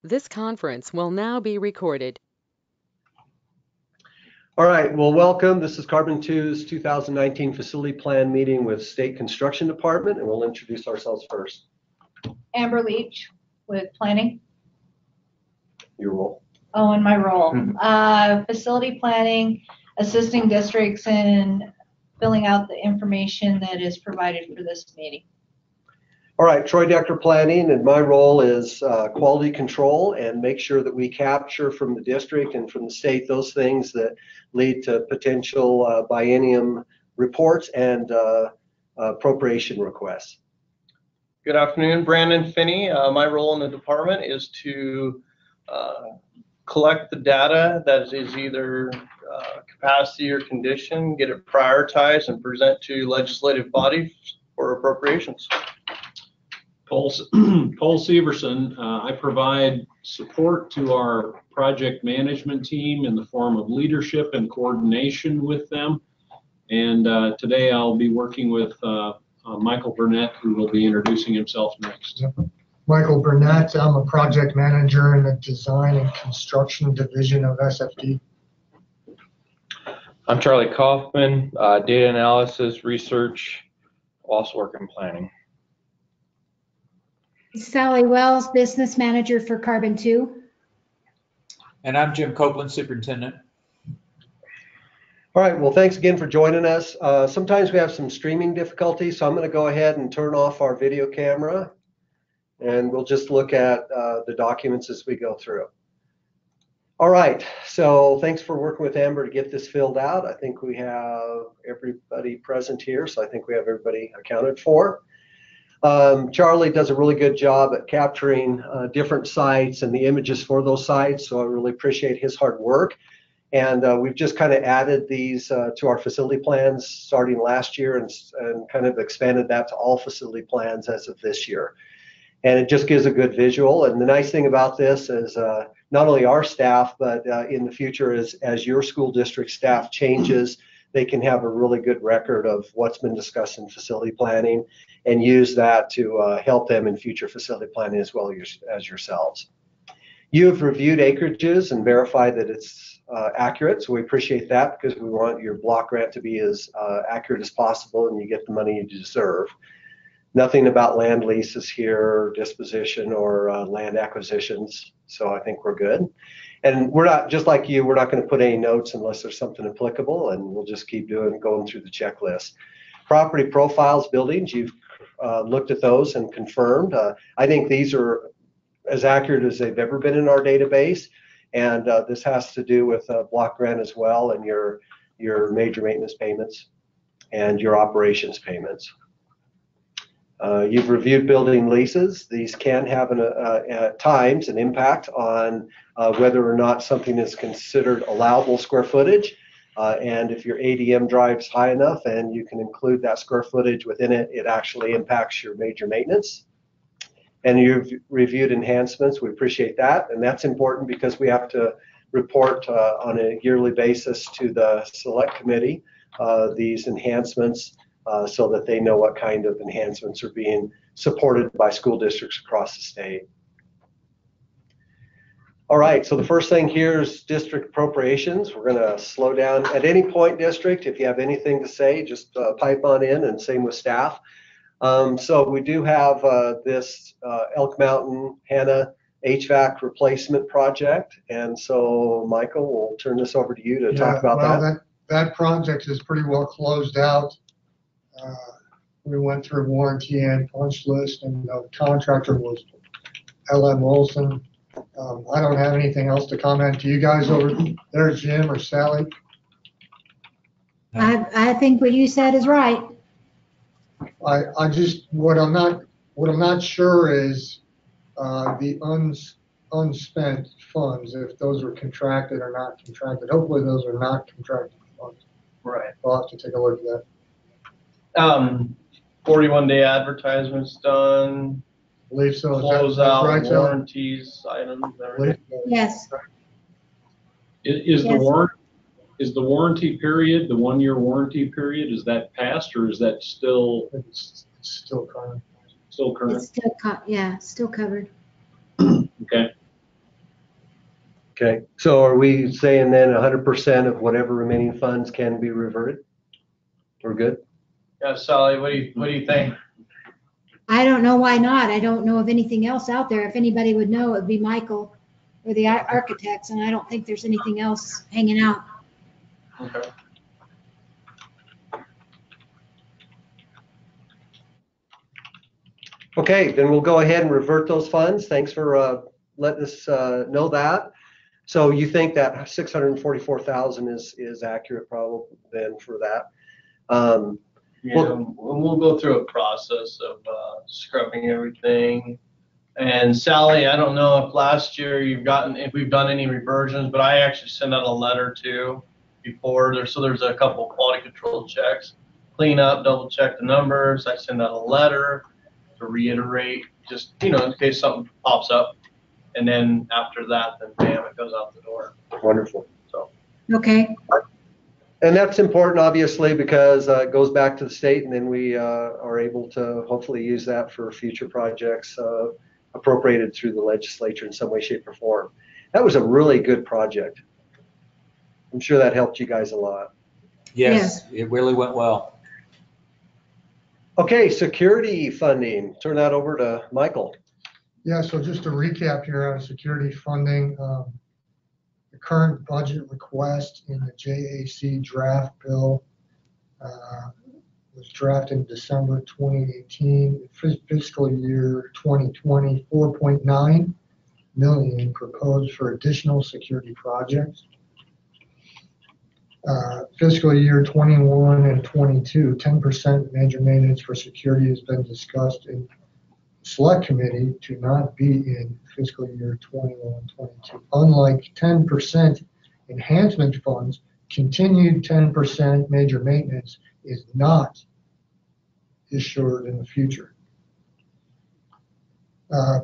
This conference will now be recorded. All right, well, welcome. This is CAR02's 2019 Facility Plan meeting with State Construction Department, and we'll introduce ourselves first. Amber Leach with Planning. Your role. Oh, and my role. Facility planning, assisting districts in filling out the information that is provided for this meeting. All right, Troy Decker Planning, and my role is quality control and make sure that we capture from the district and from the state those things that lead to potential biennium reports and appropriation requests. Good afternoon, Brandon Finney. My role in the department is to collect the data that is either capacity or condition, get it prioritized and present to legislative bodies for appropriations. Paul Severson. I provide support to our project management team in the form of leadership and coordination with them. And today I'll be working with Michael Burnett, who will be introducing himself next. Michael Burnett, I'm a project manager in the design and construction division of SFD. I'm Charlie Kaufman, data analysis, research, also work in planning. Sally Wells, business manager for CAR02. And I'm Jim Copeland, superintendent. All right, well, thanks again for joining us. Sometimes we have some streaming difficulties, so I'm going to go ahead and turn off our video camera, and we'll just look at the documents as we go through. All right, so thanks for working with Amber to get this filled out. I think we have everybody present here, so I think we have everybody accounted for. Charlie does a really good job at capturing different sites and the images for those sites, so I really appreciate his hard work. And we've just kind of added these to our facility plans starting last year and kind of expanded that to all facility plans as of this year. And it just gives a good visual. And the nice thing about this is not only our staff, but in the future as your school district staff changes, they can have a really good record of what's been discussed in facility planning and use that to help them in future facility planning as well as yourselves. You have reviewed acreages and verified that it's accurate, so we appreciate that because we want your block grant to be as accurate as possible and you get the money you deserve. Nothing about land leases here, disposition, or land acquisitions, so I think we're good. And we're not, just like you, we're not going to put any notes unless there's something applicable, and we'll just keep going through the checklist. Property profiles, buildings, you've looked at those and confirmed. I think these are as accurate as they've ever been in our database, and this has to do with block grant as well and your major maintenance payments and your operations payments. You've reviewed building leases. These can have at times an impact on whether or not something is considered allowable square footage. And if your ADM drive's high enough and you can include that square footage within it, it actually impacts your major maintenance. And you've reviewed enhancements. We appreciate that. And that's important because we have to report on a yearly basis to the select committee these enhancements so that they know what kind of enhancements are being supported by school districts across the state. All right, so the first thing here is district appropriations. We're going to slow down. At any point, district, if you have anything to say, just pipe on in, and same with staff. So we do have this Elk Mountain Hannah HVAC replacement project, and so Michael, we'll turn this over to you to talk about that. That project is pretty well closed out. We went through warranty and punch list, and the contractor was LM Wilson. I don't have anything else to comment. Do you guys over there, Jim or Sally? I think what you said is right. I just what I'm not sure is the unspent funds, if those were contracted or not contracted. Hopefully those are not contracted funds. Right. We'll have to take a look at that. 41-day advertisements done. I believe so. Close out, right, warranties, items, everything. Yes. Is Yes. the warranty period, the 1-year warranty period, is that passed or is that still? It's still current. Still current. It's still, still covered. Okay. Okay, so are we saying then 100% of whatever remaining funds can be reverted? We're good? Yeah, Sally, what do you think? I don't know why not. I don't know of anything else out there. If anybody would know, it would be Michael or the architects, and I don't think there's anything else hanging out. Okay. Okay, then we'll go ahead and revert those funds. Thanks for letting us know that. So you think that 644,000 is accurate probably then for that? Yeah, we'll go through a process of scrubbing everything. And Sally, I don't know if last year if we've done any reversions, but I actually sent out a letter too before there. So there's a couple quality control checks, clean up, double check the numbers. I send out a letter to reiterate, just in case something pops up, and then after that, then bam, it goes out the door. Wonderful. So Okay. And that's important, obviously, because it goes back to the state, and then we are able to hopefully use that for future projects appropriated through the legislature in some way, shape, or form. That was a really good project. I'm sure that helped you guys a lot. Yes, it really went well. Okay, security funding. Turn that over to Michael. Yeah, so just to recap here on security funding, the current budget request in the JAC draft bill was drafted in December 2018, fiscal year 2020, 4.9 million proposed for additional security projects. Fiscal year 21 and 22, 10% major maintenance for security has been discussed in select committee to not be in fiscal year 21-22. Unlike 10% enhancement funds, continued 10% major maintenance is not assured in the future.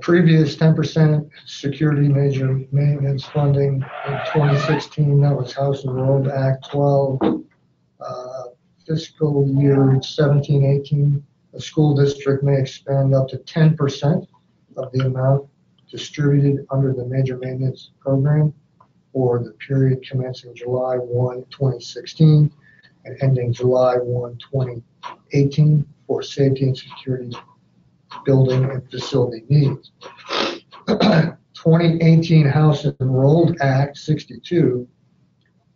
Previous 10% security major maintenance funding in 2016, that was House and Road Act 12. Fiscal year 17-18, a school district may expend up to 10% of the amount distributed under the major maintenance program for the period commencing July 1, 2016 and ending July 1, 2018 for safety and security building and facility needs. 2018 House Enrolled Act 62,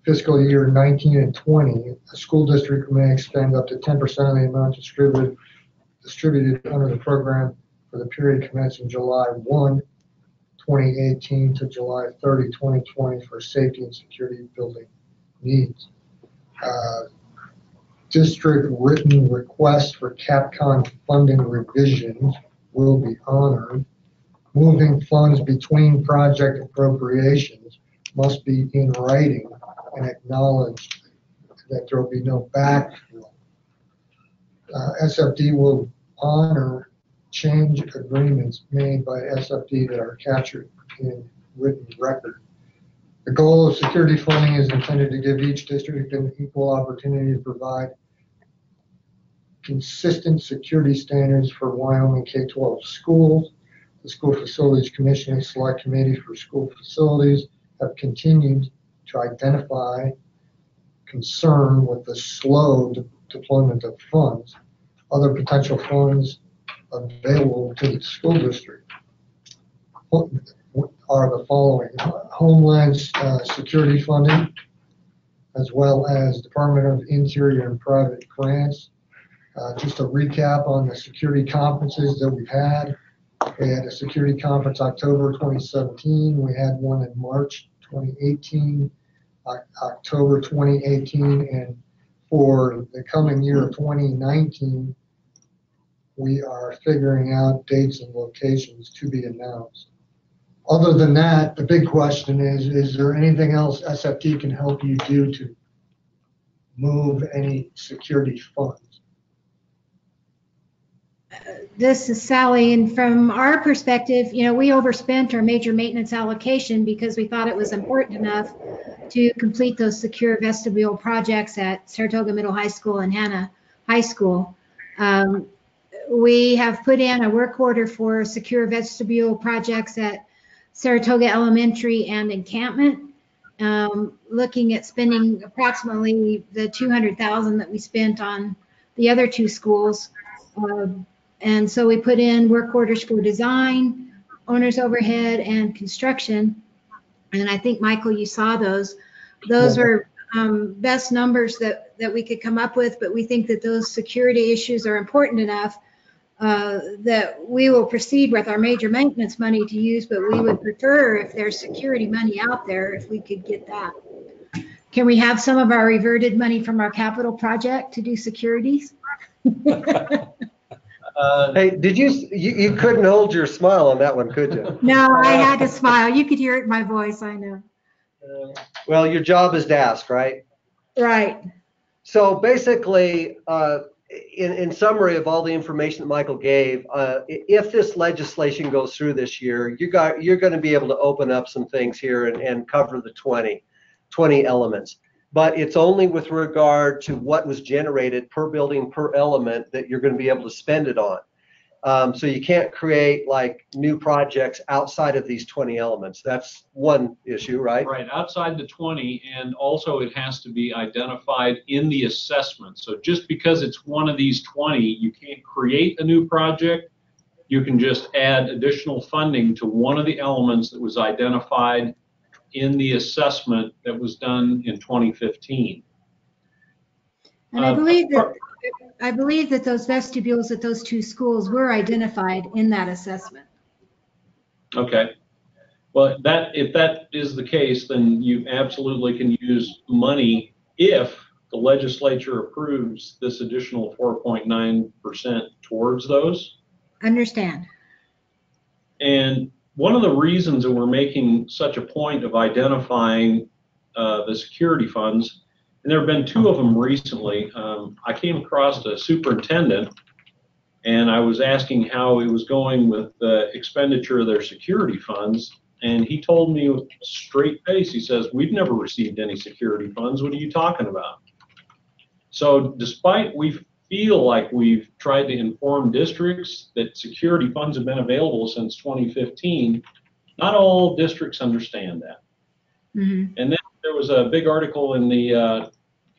fiscal year 19 and 20, a school district may expend up to 10% of the amount distributed under the program for the period commencing July 1, 2018 to July 30, 2020 for safety and security building needs. District written requests for CAPCON funding revisions will be honored. Moving funds between project appropriations must be in writing and acknowledged that there will be no backfill. SFD will honor change agreements made by SFD that are captured in written record. The goal of security funding is intended to give each district an equal opportunity to provide consistent security standards for Wyoming K-12 schools. The School Facilities Commission and Select Committee for School Facilities have continued to identify concern with the slow deployment of funds. Other potential funds available to the school district are the following: Homeland Security funding, as well as Department of Interior and private grants. Just a recap on the security conferences that we've had. We had a security conference October 2017. We had one in March 2018, October 2018, and for the coming year of 2019, we are figuring out dates and locations to be announced. Other than that, the big question is there anything else SFT can help you do to move any security funds? This is Sally, and from our perspective, we overspent our major maintenance allocation because we thought it was important enough to complete those secure vestibule projects at Saratoga Middle High School and Hannah High School. We have put in a work order for secure vestibule projects at Saratoga Elementary and Encampment, looking at spending approximately the 200,000 that we spent on the other two schools. And so we put in work orders for design, owner's overhead, and construction. And I think, Michael, you saw those. Those were best numbers that we could come up with, but we think that those security issues are important enough that we will proceed with our major maintenance money to use, but we would prefer, if there's security money out there, if we could get that. Can we have some of our reverted money from our capital project to do securities? Hey, did you couldn't hold your smile on that one, could you? No, I had to smile. You could hear it in my voice, I know. Well, your job is to ask, right? Right. So basically, in summary of all the information that Michael gave, if this legislation goes through this year, you're going to be able to open up some things here and cover the 20 elements. But it's only with regard to what was generated per building, per element, that you're going to be able to spend it on. So you can't create like new projects outside of these 20 elements. That's one issue, right? Right, outside the 20, and also it has to be identified in the assessment. So just because it's one of these 20, you can't create a new project. You can just add additional funding to one of the elements that was identified in the assessment that was done in 2015. And I believe that those vestibules at those two schools were identified in that assessment. Okay. Well, if that is the case, then you absolutely can use money if the legislature approves this additional 4.9% towards those. Understand. And one of the reasons that we're making such a point of identifying the security funds, and there have been two of them recently. I came across a superintendent, and I was asking how he was going with the expenditure of their security funds, and he told me with a straight face, he says, "We've never received any security funds. What are you talking about?" So despite we feel like we've tried to inform districts that security funds have been available since 2015, not all districts understand that. Mm-hmm. And then there was a big article in the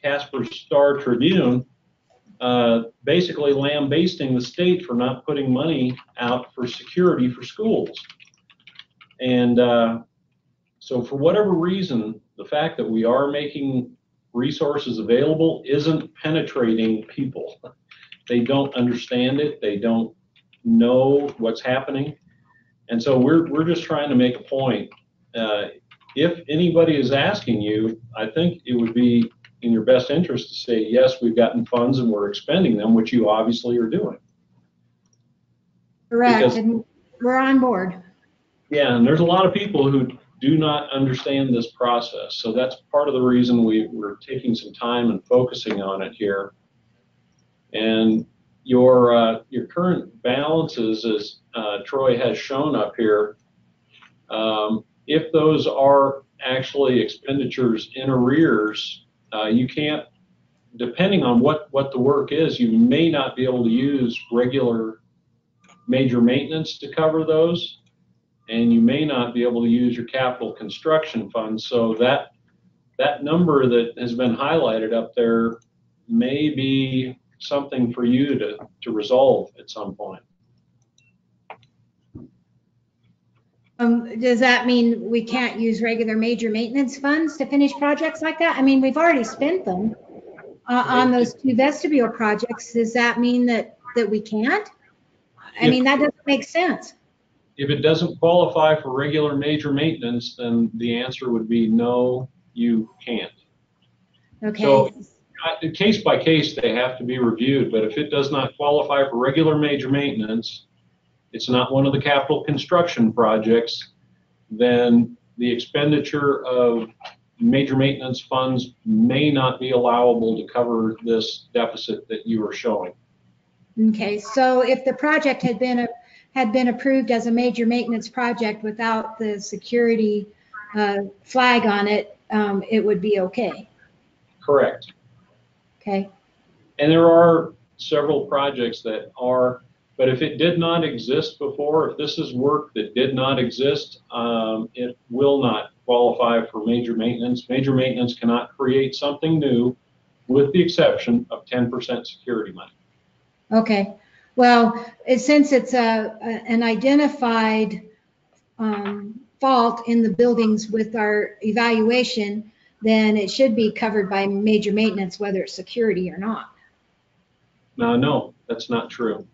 Casper Star Tribune basically lambasting the state for not putting money out for security for schools. And so for whatever reason, the fact that we are making resources available isn't penetrating people. They don't understand it. They don't know what's happening. And so we're just trying to make a point. If anybody is asking you, I think it would be in your best interest to say, yes, we've gotten funds and we're expending them, which you obviously are doing. Correct, because, and we're on board. Yeah, and there's a lot of people who do not understand this process. So that's part of the reason we're taking some time and focusing on it here. And your current balances, as Troy has shown up here, if those are actually expenditures in arrears, you can't, depending on what the work is, you may not be able to use regular major maintenance to cover those, and you may not be able to use your capital construction fund. So that number that has been highlighted up there may be something for you to resolve at some point. Does that mean we can't use regular major maintenance funds to finish projects like that? I mean, we've already spent them on those two vestibule projects. Does that mean that we can't? I mean, that doesn't make sense. If it doesn't qualify for regular major maintenance, then the answer would be no, you can't. Okay. So case by case, they have to be reviewed, but if it does not qualify for regular major maintenance, it's not one of the capital construction projects, then the expenditure of major maintenance funds may not be allowable to cover this deficit that you are showing. Okay, so if the project had been approved as a major maintenance project without the security flag on it, it would be okay. Correct. Okay. And there are several projects that are But if it did not exist before, if this is work that did not exist, it will not qualify for major maintenance. Major maintenance cannot create something new, with the exception of 10% security money. Okay. Well, since it's an identified fault in the buildings with our evaluation, then it should be covered by major maintenance, whether it's security or not. No, that's not true.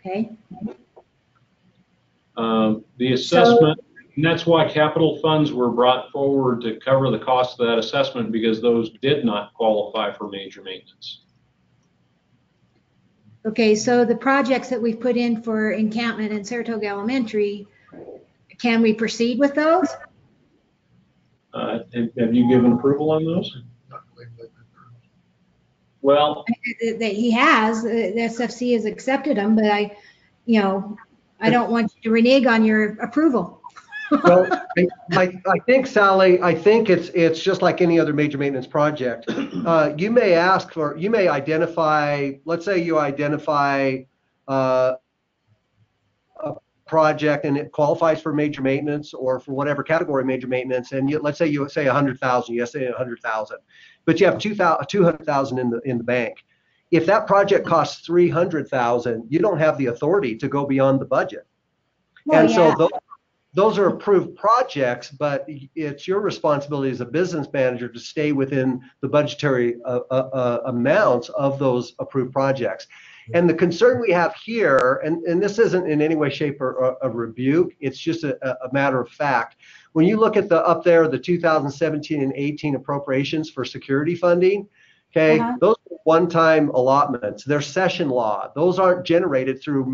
Okay. The assessment, and that's why capital funds were brought forward to cover the cost of that assessment, because those did not qualify for major maintenance. Okay, so the projects that we've put in for encampment and Saratoga Elementary, can we proceed with those? Have you given approval on those? Well, That he has, the SFC has accepted them, but I don't want you to renege on your approval. Well, I think, Sally, I think it's just like any other major maintenance project. You may identify, let's say you identify a project and it qualifies for major maintenance or for whatever category major maintenance, and let's say you say 100,000, you say 100,000, but you have 200,000 in the bank. If that project costs 300,000, you don't have the authority to go beyond the budget. Well, and yeah. so those are approved projects, but it's your responsibility as a business manager to stay within the budgetary amounts of those approved projects. And the concern we have here, and this isn't in any way, shape, or a rebuke, it's just a matter of fact. When you look at up there, the 2017 and 18 appropriations for security funding, okay, those are one-time allotments. They're session law. Those aren't generated through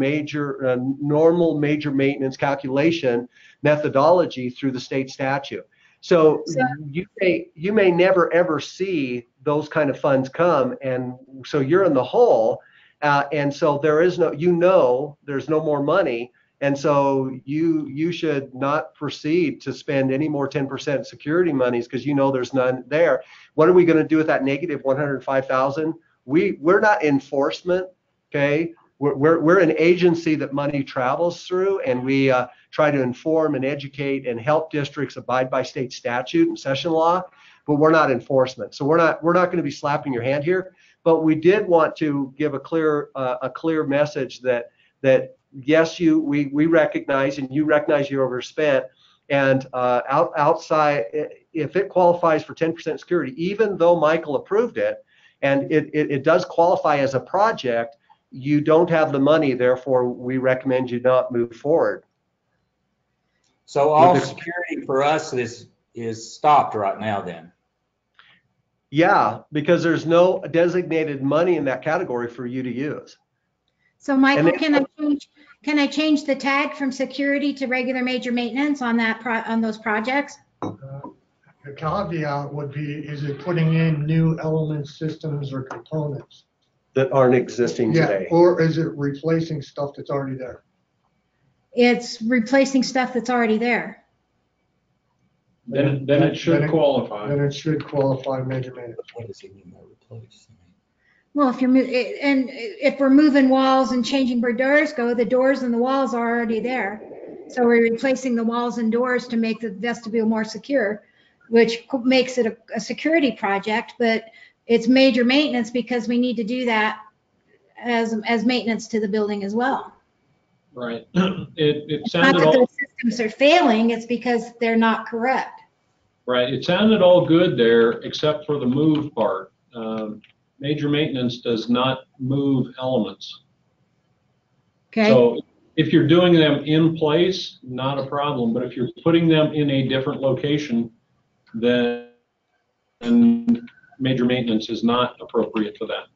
normal major maintenance calculation methodology through the state statute. So you may never ever see those kind of funds come, and so you're in the hole. And so there is there's no more money, and so you should not proceed to spend any more 10% security monies because there's none there. What are we going to do with that negative 105,000? We're not enforcement, okay? We're an agency that money travels through, and we try to inform and educate and help districts abide by state statute and session law, but we're not enforcement. So we're not going to be slapping your hand here. But we did want to give a clear message that yes, we recognize, and you recognize you're overspent, and outside, if it qualifies for 10% security, even though Michael approved it, and it does qualify as a project, you don't have the money. Therefore, we recommend you not move forward. So all security for us is stopped right now then? Yeah, because there's no designated money in that category for you to use. So Michael, can I change the tag from security to regular major maintenance on those projects? The caveat would be, is it putting in new element systems or components that aren't existing today? Or is it replacing stuff that's already there? It's replacing stuff that's already there. Then it should qualify. Then it should qualify major maintenance. What does he mean by replace? Well, if we're moving walls and changing where doors go, the doors and the walls are already there. So we're replacing the walls and doors to make the vestibule more secure, which makes it a security project, but it's major maintenance because we need to do that as maintenance to the building as well. Right. It It's sounded not that all those systems are failing, it's because they're not correct. right. It sounded all good there, except for the move part. Major maintenance does not move elements. Okay. So if you're doing them in place, not a problem. But if you're putting them in a different location, then major maintenance is not appropriate for that.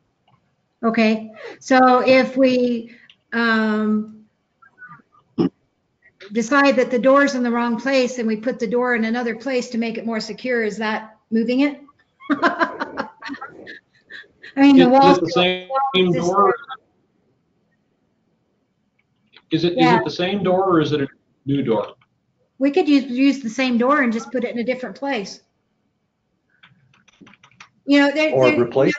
Okay. So if we decide that the door's in the wrong place and we put the door in another place to make it more secure, is that moving it? I mean, the walls. Is it the same door? Is it the same door, or is it a new door? We could use the same door and just put it in a different place. Or replace.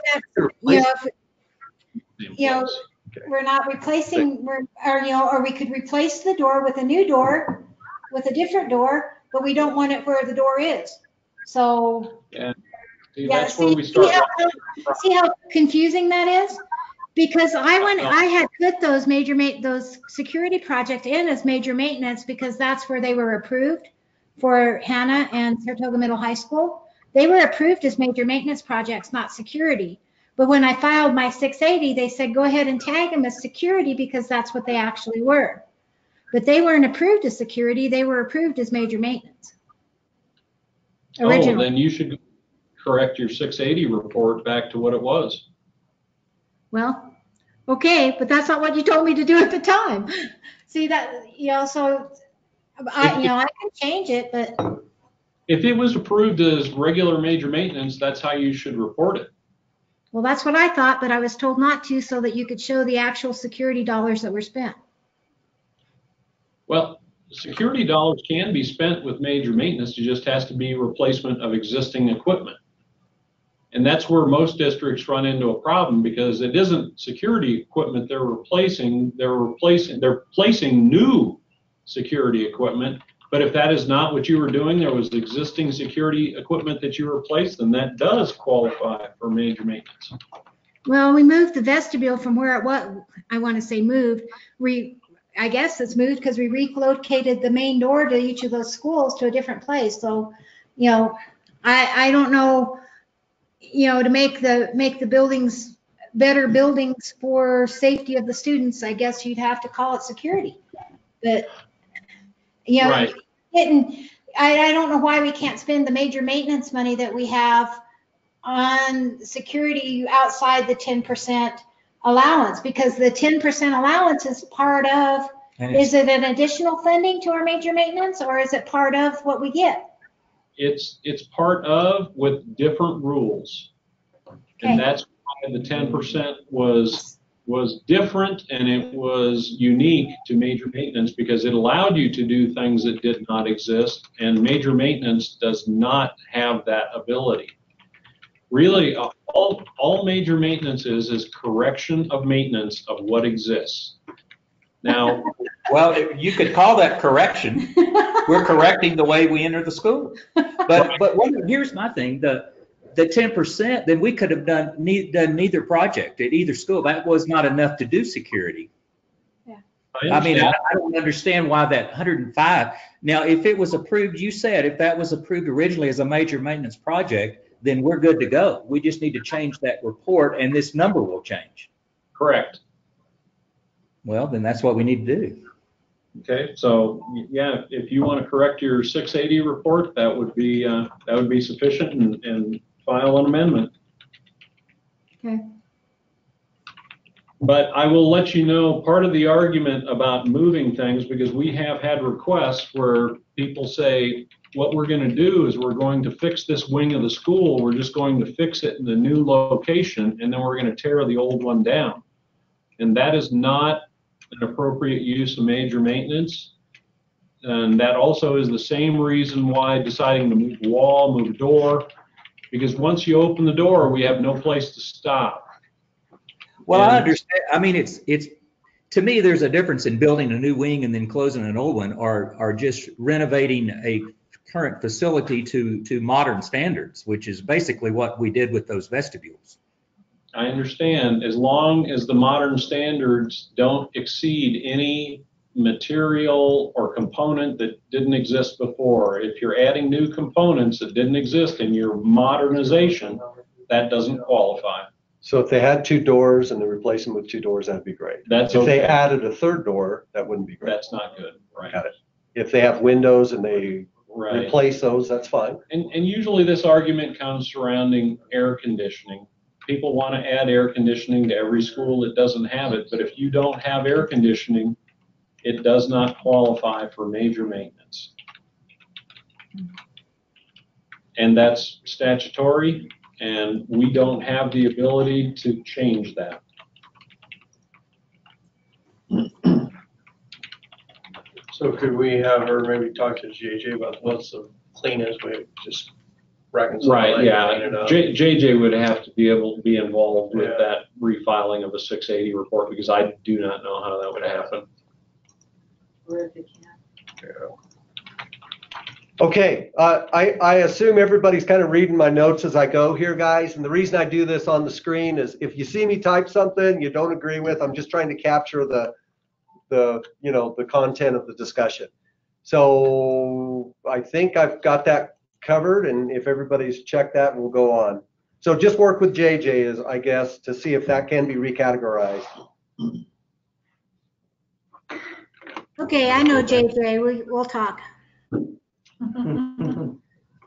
We're not replacing, or we could replace the door with a new door, with a different door, but we don't want it where the door is. So, Yeah. See, yeah, that's where we start. see how confusing that is? Because I had put those those security projects in as major maintenance because that's where they were approved for Hannah and Saratoga Middle High School. They were approved as major maintenance projects, not security. But when I filed my 680, they said, go ahead and tag them as security because that's what they actually were. But they weren't approved as security. They were approved as major maintenance. Originally. Oh, then you should correct your 680 report back to what it was. Well, okay, but that's not what you told me to do at the time. See that, so I can change it, but. If it was approved as regular major maintenance, that's how you should report it. Well, that's what I thought, but I was told not to so that you could show the actual security dollars that were spent. Well, security dollars can be spent with major maintenance. It just has to be replacement of existing equipment. And that's where most districts run into a problem because it isn't security equipment they're replacing. They're placing new security equipment. But if that is not what you were doing, there was existing security equipment that you replaced, then that does qualify for major maintenance. Well, we moved the vestibule from where it was. I want to say moved. I guess it's moved because we relocated the main door to each of those schools to a different place. So, I don't know, to make the buildings better buildings for safety of the students, I guess you'd have to call it security. But, Right. I don't know why we can't spend the major maintenance money that we have on security outside the 10% allowance, because the 10% allowance is part of, is it an additional funding to our major maintenance or is it part of what we get? It's part of with different rules. Okay. And that's why the 10% was different and it was unique to major maintenance because it allowed you to do things that did not exist, and major maintenance does not have that ability. Really, all major maintenance is correction of maintenance of what exists. Now, well, you could call that correction. We're correcting the way we enter the school. But here's my thing: the 10%, then we could have done neither project at either school. That was not enough to do security. Yeah. I mean, I don't understand why that 105. Now, if it was approved, you said if that was approved originally as a major maintenance project, then we're good to go. We just need to change that report and this number will change. Correct. Well, then that's what we need to do. Okay, so yeah, if you want to correct your 680 report, that would be sufficient, and file an amendment. Okay. But I will let you know part of the argument about moving things, because we have had requests where people say, what we're going to do is we're going to fix this wing of the school. We're just going to fix it in the new location, and then we're going to tear the old one down. And that is not an appropriate use of major maintenance. And that also is the same reason why deciding to move wall, move door, because once you open the door, we have no place to stop. Well, I understand. I mean, it's to me, there's a difference in building a new wing and then closing an old one, or just renovating a current facility to modern standards, which is basically what we did with those vestibules. I understand, as long as the modern standards don't exceed any material or component that didn't exist before. If you're adding new components that didn't exist in your modernization, that doesn't qualify. So if they had 2 doors and they replace them with 2 doors, that'd be great. That's if okay. they added a 3rd door, that wouldn't be great. That's not good, right? Got it. If they have windows and they replace those, that's fine. And usually this argument comes surrounding air conditioning. People want to add air conditioning to every school that doesn't have it, but if you don't have air conditioning, it does not qualify for major maintenance. And that's statutory, and we don't have the ability to change that. So could we have her maybe talk to JJ about what's the cleanest way, just reconcile. Right, that, yeah. clean it up. JJ would have to be able to be involved with Yeah. that refiling of a 680 report because I do not know how that would happen. Okay, I assume everybody's kind of reading my notes as I go here, guys. And the reason I do this on the screen is if you see me type something you don't agree with, I'm just trying to capture the content of the discussion. So I think I've got that covered, and if everybody's checked that, we'll go on. So just work with JJ, I guess, to see if that can be recategorized. Okay, I know JJ, we'll talk.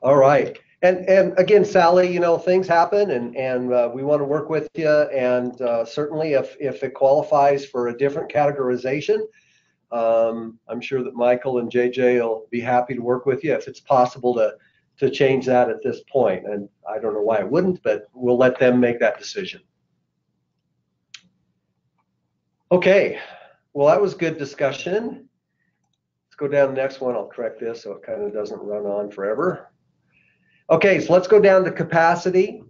All right. And again, Sally, things happen, and we want to work with you. And certainly, if it qualifies for a different categorization, I'm sure that Michael and JJ will be happy to work with you if it's possible to change that at this point. And I don't know why it wouldn't, but we'll let them make that decision. Okay. Well, that was good discussion. Go down to the next one. I'll correct this so it kind of doesn't run on forever. Okay, so let's go down to capacity.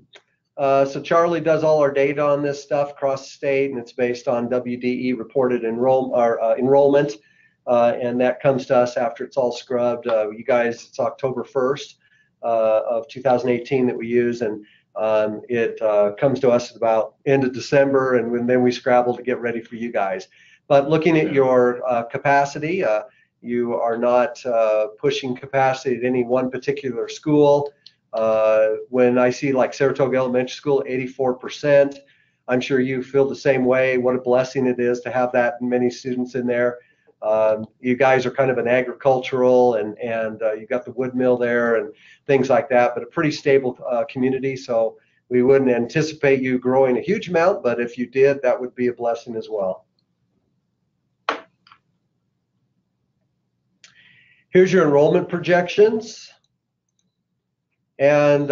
So Charlie does all our data on this stuff across the state, and it's based on WDE reported enrollment, and that comes to us after it's all scrubbed. You guys, it's October 1st of 2018 that we use, and it comes to us at about end of December, and then we scrabble to get ready for you guys. But looking at your capacity, you are not pushing capacity at any one particular school. When I see like Saratoga Elementary School, 84%, I'm sure you feel the same way. What a blessing it is to have that many students in there. You guys are kind of an agricultural, and you've got the wood mill there and things like that, but a pretty stable community. So we wouldn't anticipate you growing a huge amount, but if you did, that would be a blessing as well. Here's your enrollment projections. And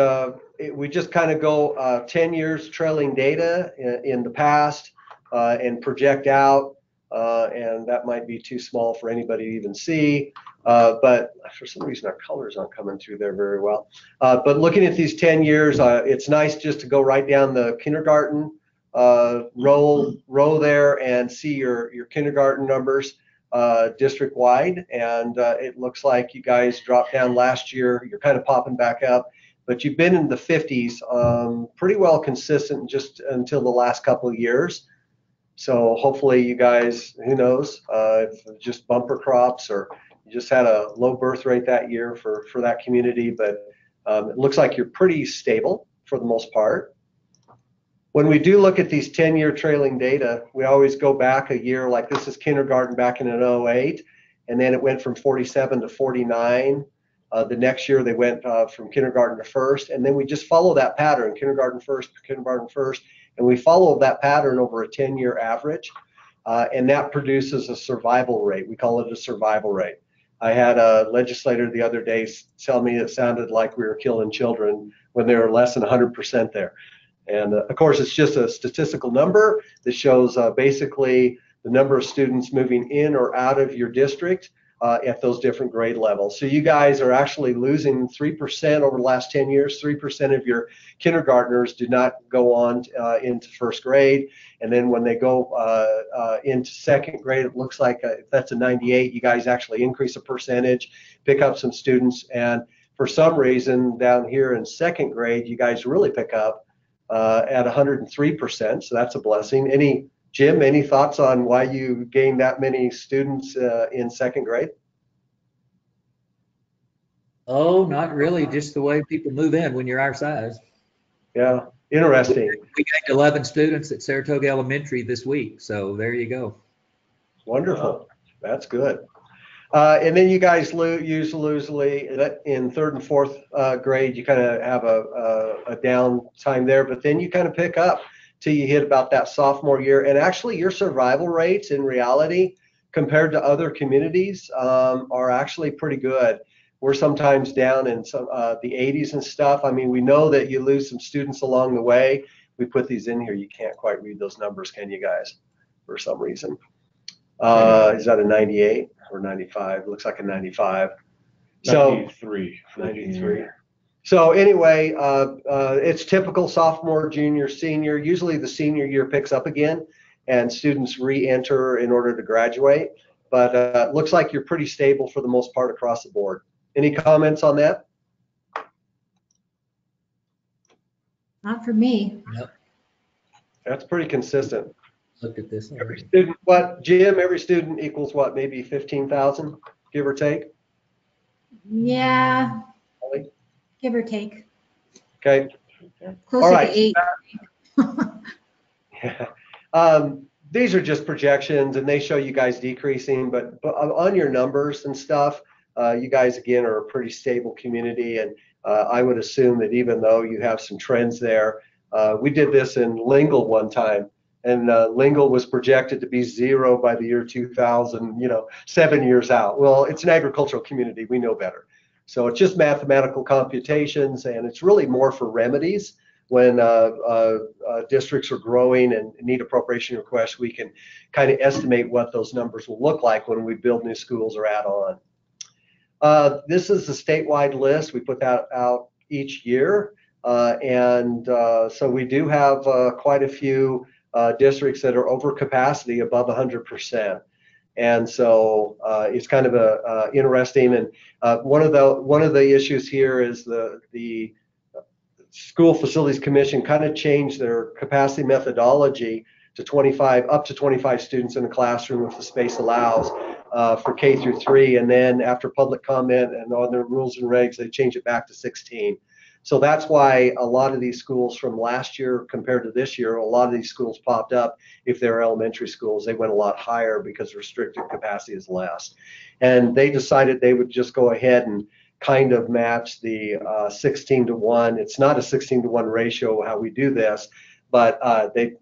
we just kind of go 10 years trailing data in the past and project out. And that might be too small for anybody to even see. But for some reason, our colors aren't coming through there very well. But looking at these 10 years, it's nice just to go right down the kindergarten row there and see your kindergarten numbers district-wide. And it looks like you guys dropped down last year. You're kind of popping back up. But you've been in the 50s, pretty well consistent just until the last couple of years. So hopefully you guys, who knows, if just bumper crops or you just had a low birth rate that year for that community. But it looks like you're pretty stable for the most part. When we do look at these 10-year trailing data, we always go back a year, like this is kindergarten back in 2008, and then it went from 47 to 49. The next year they went from kindergarten to first, and then we just follow that pattern, kindergarten first, and we follow that pattern over a 10-year average, and that produces a survival rate. We call it a survival rate. I had a legislator the other day tell me it sounded like we were killing children when they were less than 100% there. And of course, it's just a statistical number that shows basically the number of students moving in or out of your district at those different grade levels. So you guys are actually losing 3% over the last 10 years. 3% of your kindergartners do not go on into first grade. And then when they go into second grade, it looks like if that's a 98, you guys actually increase a percentage, pick up some students. And for some reason down here in second grade, you guys really pick up at 103%. So that's a blessing. Jim, any thoughts on why you gained that many students in second grade? Oh, not really. Just the way people move in when you're our size. Yeah, interesting. We gained 11 students at Saratoga Elementary this week. So there you go. Wonderful. That's good. And then you guys usually in third and fourth grade, you kind of have a down time there, but then you kind of pick up till you hit about that sophomore year. And actually your survival rates in reality compared to other communities are actually pretty good. We're sometimes down in some the 80s and stuff. I mean, we know that you lose some students along the way. We put these in here. You can't quite read those numbers, can you guys, for some reason? Is that a 98 or 95? It looks like a 95. 93. 93. So anyway, it's typical sophomore, junior, senior. Usually the senior year picks up again and students re-enter in order to graduate. But it looks like you're pretty stable for the most part across the board. Any comments on that? Not for me. Nope. That's pretty consistent. Looked at this. Every student, what, Jim, every student equals what, maybe 15,000, give or take? Yeah, Holly? give or take. Okay. Closer All right. to 8. These are just projections and they show you guys decreasing, but on your numbers and stuff, you guys again are a pretty stable community, and I would assume that even though you have some trends there, we did this in Lingle one time, and Lingle was projected to be 0 by the year 2000, 7 years out. Well, it's an agricultural community, we know better. So it's just mathematical computations, and it's really more for remedies. When districts are growing and need appropriation requests, we can kind of estimate what those numbers will look like when we build new schools or add on. This is the statewide list. We put that out each year. So we do have quite a few districts that are over capacity above 100%. And so it's kind of interesting. And one of the issues here is the School Facilities Commission kind of changed their capacity methodology to up to 25 students in a classroom if the space allows for K through 3. And then after public comment and on their rules and regs, they changed it back to 16. So that's why a lot of these schools from last year compared to this year, a lot of these schools popped up. If they're elementary schools, they went a lot higher because restricted capacity is less. And they decided they would just go ahead and kind of match the 16-to-1. It's not a 16-to-1 ratio how we do this, but they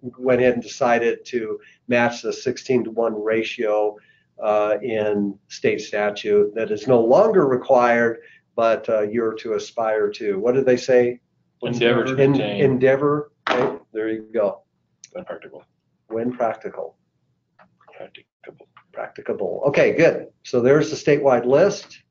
went ahead and decided to match the 16-to-1 ratio in state statute that is no longer required, but you're to aspire to. What did they say? Endeavor to attain. Endeavor. Okay, there you go. When practical. When practical. Practicable. Practicable. Okay, good. So there's the statewide list.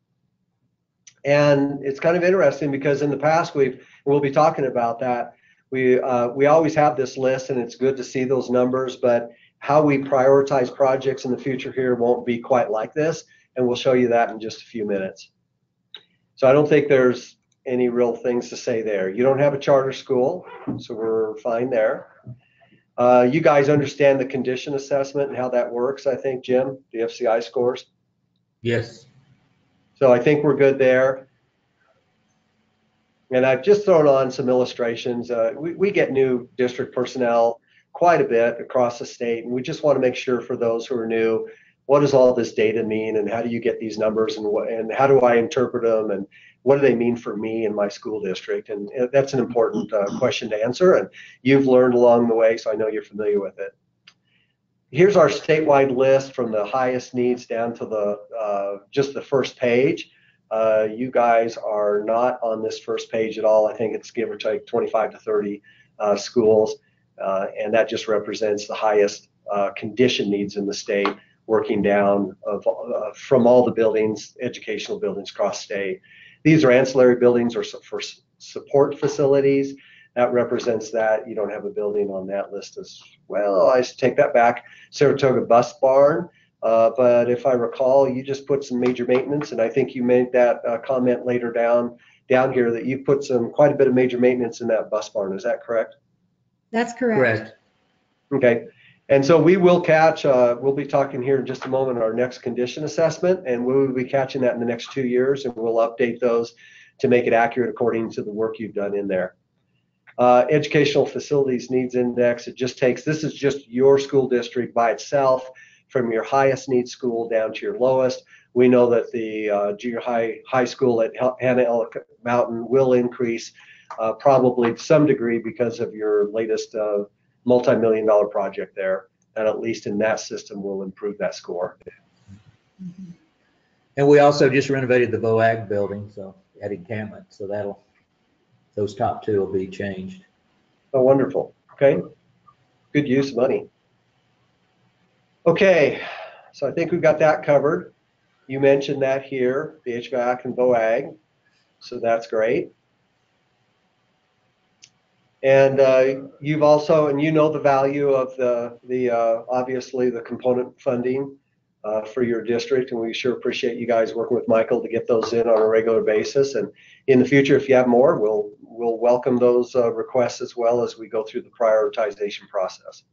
And it's kind of interesting because in the past we'll be talking about that. We always have this list, and it's good to see those numbers, but how we prioritize projects in the future here won't be quite like this, and we'll show you that in just a few minutes. So I don't think there's any real things to say there. You don't have a charter school, so we're fine there. You guys understand the condition assessment and how that works, I think, Jim, the FCI scores? Yes. So I think we're good there. And I've just thrown on some illustrations. We get new district personnel quite a bit across the state, and we just want to make sure for those who are new, what does all this data mean, and how do you get these numbers, and how do I interpret them, and what do they mean for me in my school district? And that's an important question to answer, and you've learned along the way, so I know you're familiar with it. Here's our statewide list from the highest needs down to the just the first page. You guys are not on this first page at all. I think it's give or take 25 to 30 schools, and that just represents the highest condition needs in the state, working down from all the buildings, educational buildings across state. These are ancillary buildings or for support facilities. That represents that. You don't have a building on that list as well. I take that back. Saratoga Bus Barn. But if I recall, you just put some major maintenance, and I think you made that comment later down here that you put quite a bit of major maintenance in that bus barn. Is that correct? That's correct. Okay. And so we will catch, we'll be talking here in just a moment, our next condition assessment, and we will be catching that in the next 2 years, and we'll update those to make it accurate according to the work you've done in there. Educational Facilities Needs Index, this is just your school district by itself, from your highest need school down to your lowest. We know that the junior high school at Hannah Ellicott Mountain will increase probably to some degree because of your latest multi-million-dollar project there, and at least in that system will improve that score. And we also just renovated the VOAG building, so at encampment, so those top two will be changed. Oh, wonderful. Okay, good use of money. Okay, so I think we've got that covered. You mentioned that here, the HVAC and VOAG. So that's great. And you've also, and you know the value of the obviously the component funding for your district, and we sure appreciate you guys working with Michael to get those in on a regular basis. And in the future, if you have more, we'll welcome those requests as well as we go through the prioritization process.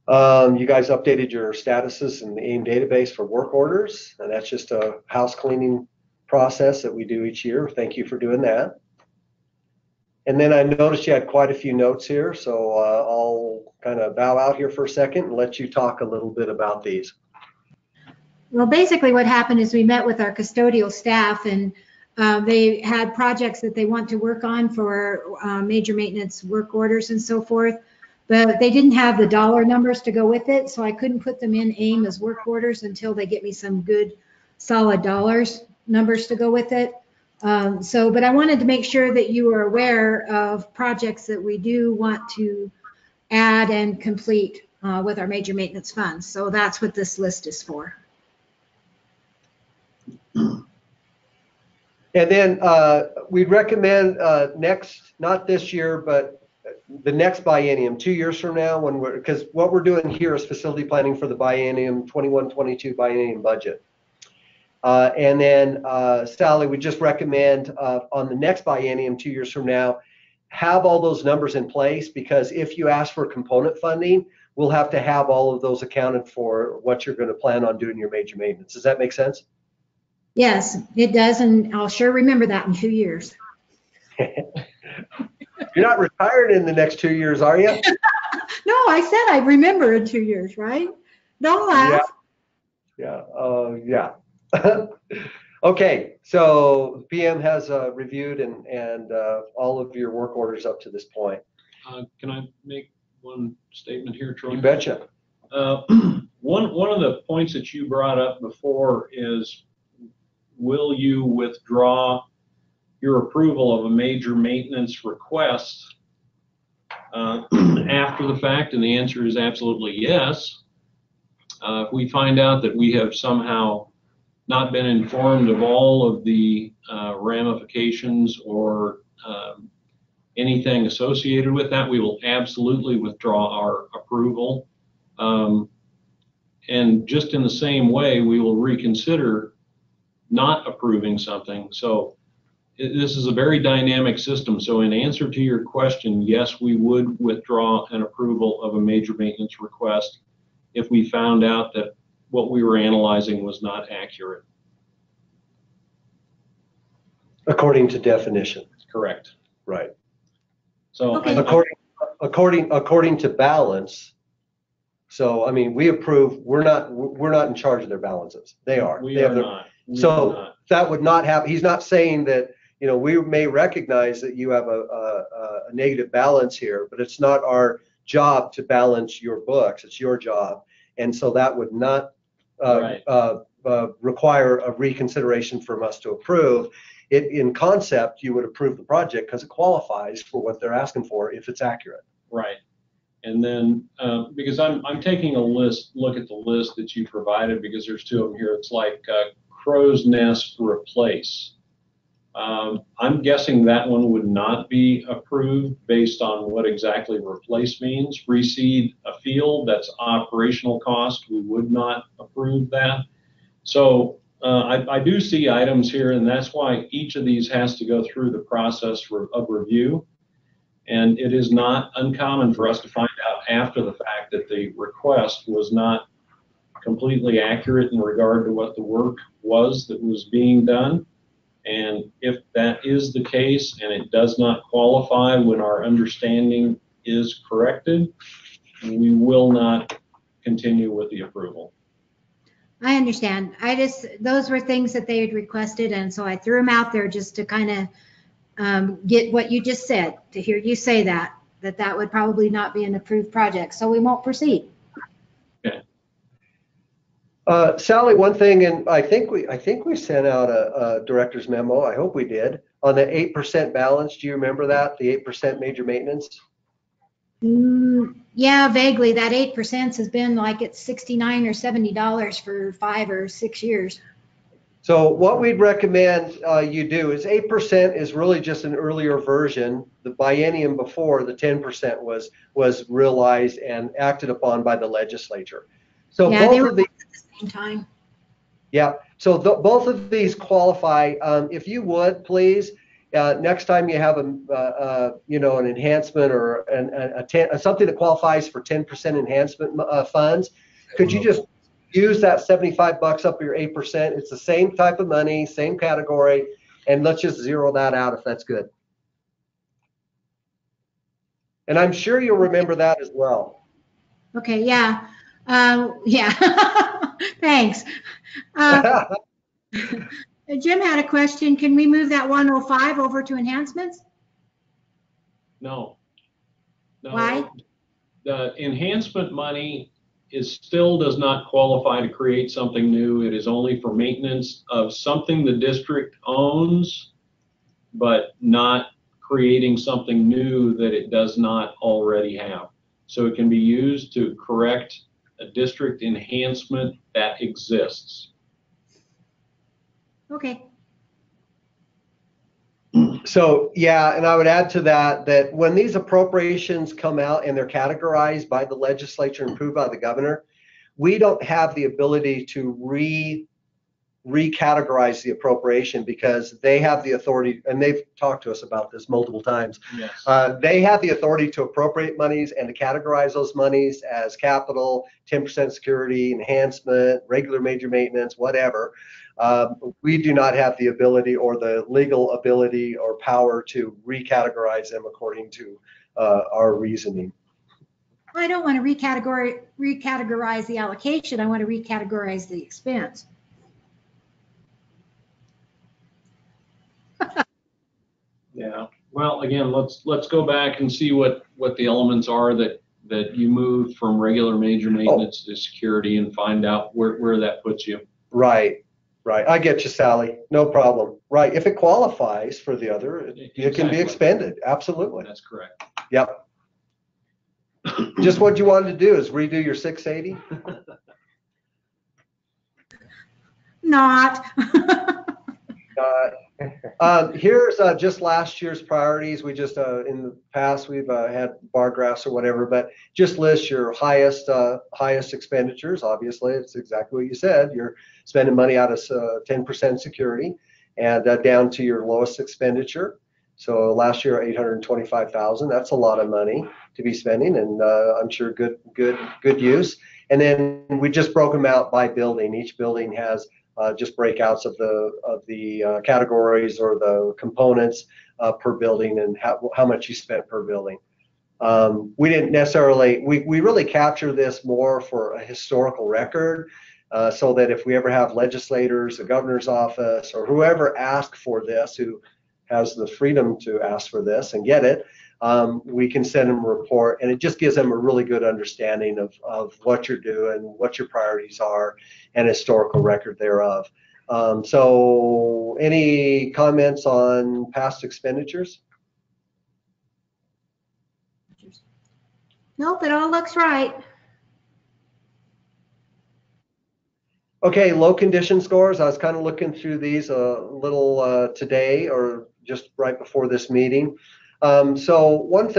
You guys updated your statuses in the AIM database for work orders, and that's just a house cleaning process that we do each year. Thank you for doing that. And then I noticed you had quite a few notes here, so I'll kind of bow out here for a second and let you talk a little bit about these. Well, basically what happened is we met with our custodial staff, and they had projects that they want to work on for major maintenance work orders and so forth, but they didn't have the dollar numbers to go with it, so I couldn't put them in AIM as work orders until they get me some good solid numbers to go with it. But I wanted to make sure that you were aware of projects that we do want to add and complete with our major maintenance funds. So that's what this list is for. And then we'd recommend next, not this year, but the next biennium, 2 years from now, when because what we're doing here is facility planning for the biennium 21-22 biennium budget. And then, Sally, we just recommend on the next biennium, 2 years from now, have all those numbers in place, because if you ask for component funding, we'll have to have all of those accounted for what you're going to plan on doing your major maintenance. Does that make sense? Yes, it does, and I'll sure remember that in 2 years. You're not retired in the next 2 years, are you? No, I said I'd remember in 2 years, right? Don't laugh. Yeah. Okay, so PM has reviewed and all of your work orders up to this point. Can I make one statement here, Troy? You betcha. One of the points that you brought up before is, will you withdraw your approval of a major maintenance request after the fact? And the answer is absolutely yes. If we find out that we have somehow not been informed of all of the ramifications or anything associated with that, we will absolutely withdraw our approval. And just in the same way, we will reconsider not approving something. So this is a very dynamic system. So in answer to your question, yes, we would withdraw an approval of a major maintenance request if we found out that what we were analyzing was not accurate. According to definition. Correct. Right. So Okay. According to balance. So I mean, we approve. We're not in charge of their balances. They are. We they are have their, not. So that would not happen. He's not saying that, you know, we may recognize that you have a negative balance here, but it's not our job to balance your books. It's your job. And so that would not require a reconsideration from us to approve. In concept, you would approve the project because it qualifies for what they're asking for if it's accurate. Right. And then, because I'm taking a look at the list that you provided, because there's two of them here. It's like crow's nest replace. I'm guessing that one would not be approved based on what exactly replace means. Reseed a field, that's operational cost. We would not approve that. So I do see items here, and that's why each of these has to go through the process of review. And it is not uncommon for us to find out after the fact that the request was not completely accurate in regard to what the work was that was being done. And if that is the case and it does not qualify when our understanding is corrected, we will not continue with the approval. I understand. Those were things that they had requested, and so I threw them out there just to kind of get what you just said, to hear you say that would probably not be an approved project, so we won't proceed. Okay. Sally, one thing, and I think we sent out a director's memo. I hope we did, on the 8% balance. Do you remember that, the 8% major maintenance? Yeah, vaguely. That 8% has been like it's $69 or $70 for 5 or 6 years. So what we'd recommend you do is 8% is really just an earlier version. The biennium before, the 10% was realized and acted upon by the legislature. So Yeah, they both were of these, at the same time. yeah. So both of these qualify. If you would please, next time you have you know, an enhancement or something that qualifies for 10% enhancement funds, could you just use that $75 up your 8%? It's the same type of money, same category, and let's just zero that out if that's good. And I'm sure you'll remember that as well. Okay, yeah. Yeah. Thanks. Jim had a question. Can we move that 105 over to enhancements? No. No. Why? The enhancement money still does not qualify to create something new. It is only for maintenance of something the district owns, but not creating something new that it does not already have. So it can be used to correct a district enhancement that exists. Okay. So yeah, and I would add to that when these appropriations come out and they're categorized by the legislature and approved by the governor, we don't have the ability to recategorize the appropriation because they have the authority, and they've talked to us about this multiple times. Yes. They have the authority to appropriate monies and to categorize those monies as capital, 10% security, enhancement, regular major maintenance, whatever. We do not have the ability or the legal ability or power to recategorize them according to our reasoning. I don't want to recategorize the allocation. I want to recategorize the expense. Yeah. Well, again, let's go back and see what the elements are that you move from regular major maintenance to security and find out where that puts you. Right. Right. I get you, Sally. No problem. Right. If it qualifies for the other, it can be expended. Absolutely. That's correct. Yep. Just what you wanted to do is redo your 680. Not. Here's just last year's priorities. We just in the past we've had bar graphs or whatever, but just list your highest expenditures. Obviously, it's exactly what you said. You're spending money out of 10% security, and down to your lowest expenditure. So last year, $825,000. That's a lot of money to be spending, and I'm sure good use. And then we just broke them out by building. Each building has just breakouts of the categories or the components per building and how much you spent per building. We didn't necessarily, we really capture this more for a historical record so that if we ever have legislators, the governor's office, or whoever ask for this, who has the freedom to ask for this and get it, we can send them a report, and it just gives them a really good understanding of what you're doing, what your priorities are, and historical record thereof. So any comments on past expenditures? Nope, it all looks right. Okay, low condition scores. I was kind of looking through these a little today or just right before this meeting. So one of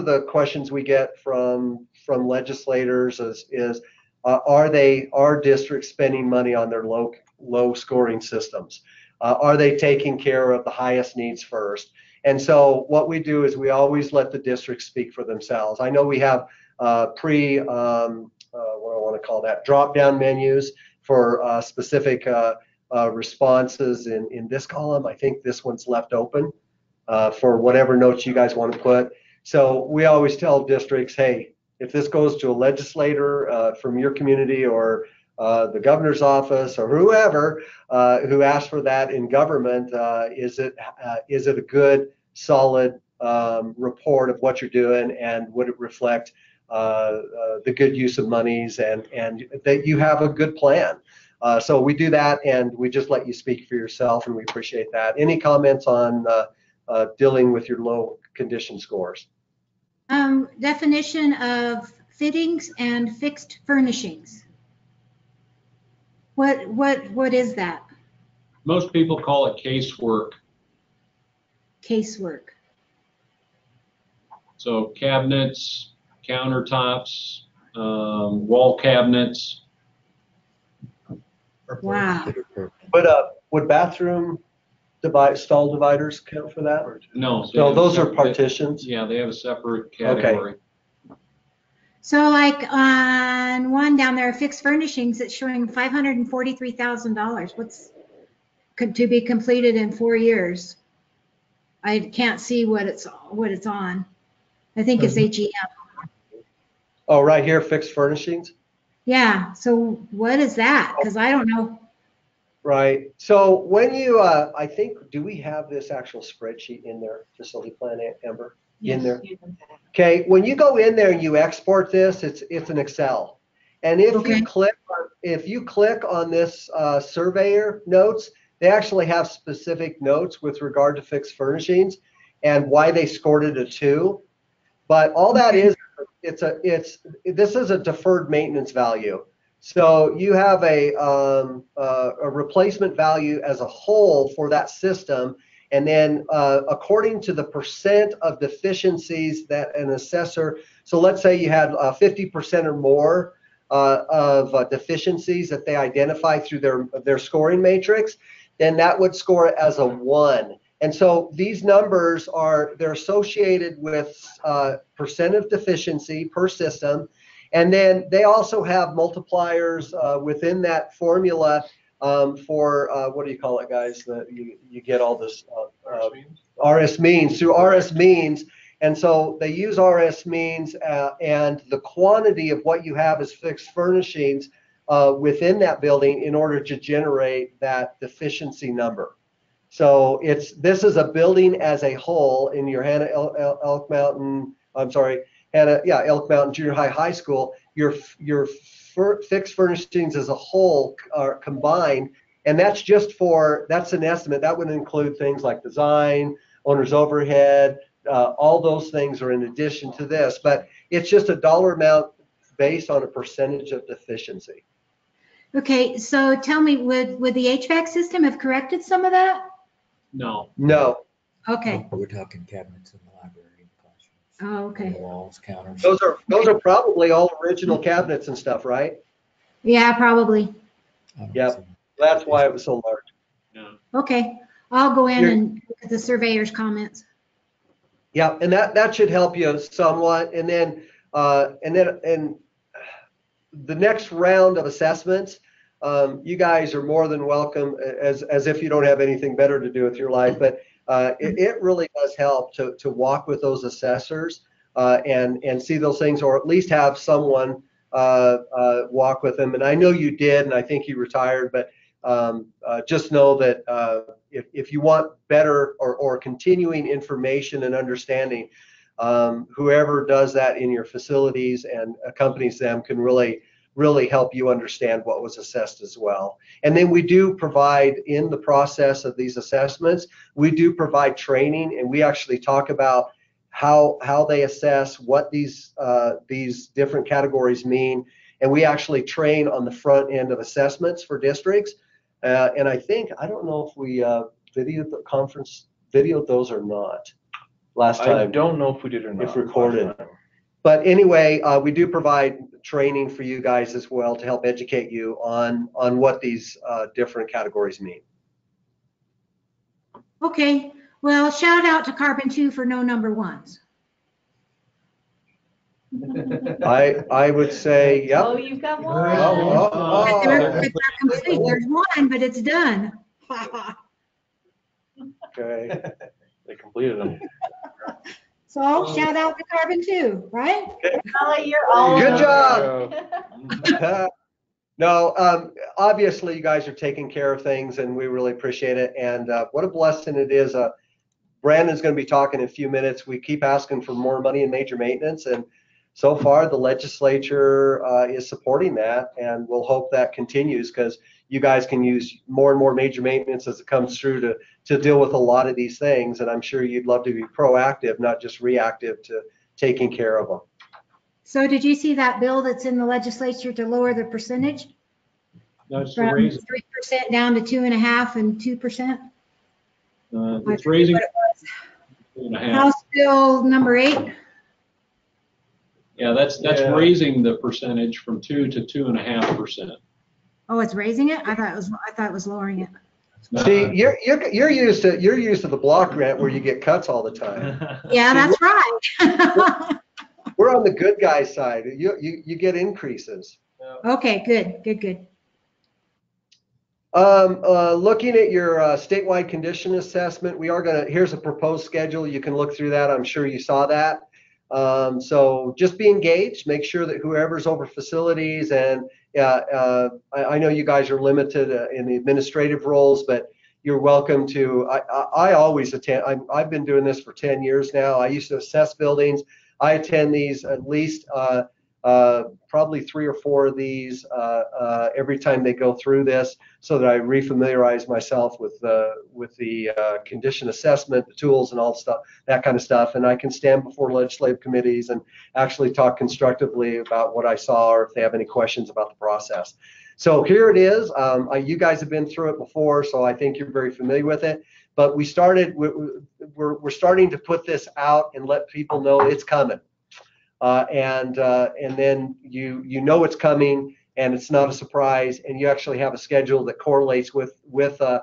the questions we get from legislators is are districts spending money on their low scoring systems? Are they taking care of the highest needs first? And so what we do is we always let the districts speak for themselves. I know we have what do I want to call that, drop-down menus for specific responses in this column. I think this one's left open for whatever notes you guys want to put. So we always tell districts, hey, if this goes to a legislator from your community or the governor's office or whoever who asked for that in government, is it a good, solid report of what you're doing, and would it reflect the good use of monies and that you have a good plan? So we do that, and we just let you speak for yourself, and we appreciate that. Any comments on dealing with your low condition scores? Definition of fittings and fixed furnishings. What is that? Most people call it casework. Casework. So cabinets, countertops, wall cabinets. Wow. Would bathroom stall dividers count for that? No. So those are partitions? Yeah, they have a separate category. So like on one down there, fixed furnishings, it's showing $543,000. What's to be completed in 4 years? I can't see what it's on. I think it's HEM. Oh, right here, fixed furnishings? Yeah, so what is that? Because I don't know. Right. So when you, I think, do we have this actual spreadsheet in there, facility plan, Amber? Yes, In there? you can have it. Okay, when you go in there and you export this, it's an Excel. And if Okay. you click on this surveyor notes, they actually have specific notes with regard to fixed furnishings and why they scored it a 2. But all that Okay. is, this is a deferred maintenance value. So you have a replacement value as a whole for that system. And then according to the percent of deficiencies that an assessor, so let's say you had 50% or more of deficiencies that they identify through their scoring matrix, then that would score it as a 1. And so these numbers they're associated with percent of deficiency per system. And then they also have multipliers within that formula for, what do you call it, guys? You get all this RS means, through RS means. And so they use RS means and the quantity of what you have as fixed furnishings within that building in order to generate that deficiency number. So this is a building as a whole in your Elk Mountain Junior High School. Your fixed furnishings as a whole are combined, and that's an estimate. That would include things like design, owner's overhead, all those things are in addition to this, but it's just a dollar amount based on a percentage of deficiency. Okay, so tell me, would the HVAC system have corrected some of that? No. No. Okay. We're talking cabinets in the library and classrooms. Oh, okay. Walls, counters. Those are probably all original cabinets and stuff, right? Yeah, probably. Yep. That's why it was so large. No. Okay, I'll go in and look at the surveyor's comments. Yeah, and that should help you somewhat. And then the next round of assessments, you guys are more than welcome, as if you don't have anything better to do with your life. But it really does help to walk with those assessors and see those things, or at least have someone walk with them. And I know you did, and I think you retired, but just know that if you want better or continuing information and understanding, whoever does that in your facilities and accompanies them can really help you understand what was assessed as well. And then we do provide, in the process of these assessments, we do provide training, and we actually talk about how they assess, what these different categories mean, and we actually train on the front end of assessments for districts. And I don't know if we videoed those or not last time. I don't know if we did or not. If recorded. But anyway, we do provide training for you guys as well to help educate you on what these different categories mean. Okay, well, shout out to CAR02 for no number ones. I would say, yep. Oh, you've got one. It's not complete. There's one, but it's done. Okay. They completed them. So shout out to CAR02, right? Holly, you're all. Good job. No, obviously you guys are taking care of things, and we really appreciate it. And what a blessing it is. Brandon's going to be talking in a few minutes. We keep asking for more money in major maintenance, and so far the legislature is supporting that, and we'll hope that continues, because you guys can use more and more major maintenance as it comes through to deal with a lot of these things. And I'm sure you'd love to be proactive, not just reactive to taking care of them. So did you see that bill that's in the legislature to lower the percentage? No, it's from raising. 3% down to 2.5% and 2%. It's raising. What it was. 2.5. House Bill number 8. Yeah, that's Yeah. raising the percentage from 2 to 2.5%. Oh, it's raising it? I thought it was lowering it. See, you're used to the block grant where you get cuts all the time. Yeah, that's right. We're on the good guy side. You get increases. Okay, good. Looking at your statewide condition assessment, here's a proposed schedule. You can look through that. I'm sure you saw that. So just be engaged. Make sure that whoever's over facilities, and I know you guys are limited in the administrative roles, but you're welcome to. I always attend. I've been doing this for 10 years now. I used to assess buildings. I attend these at least probably 3 or 4 of these every time they go through this, so that I refamiliarize myself with the condition assessment, the tools, and all stuff, that kind of stuff, and I can stand before legislative committees and actually talk constructively about what I saw, or if they have any questions about the process. So here it is. You guys have been through it before, so I think you're very familiar with it. But we're starting to put this out and let people know it's coming. And then you know it's coming, and it's not a surprise, and you actually have a schedule that correlates with the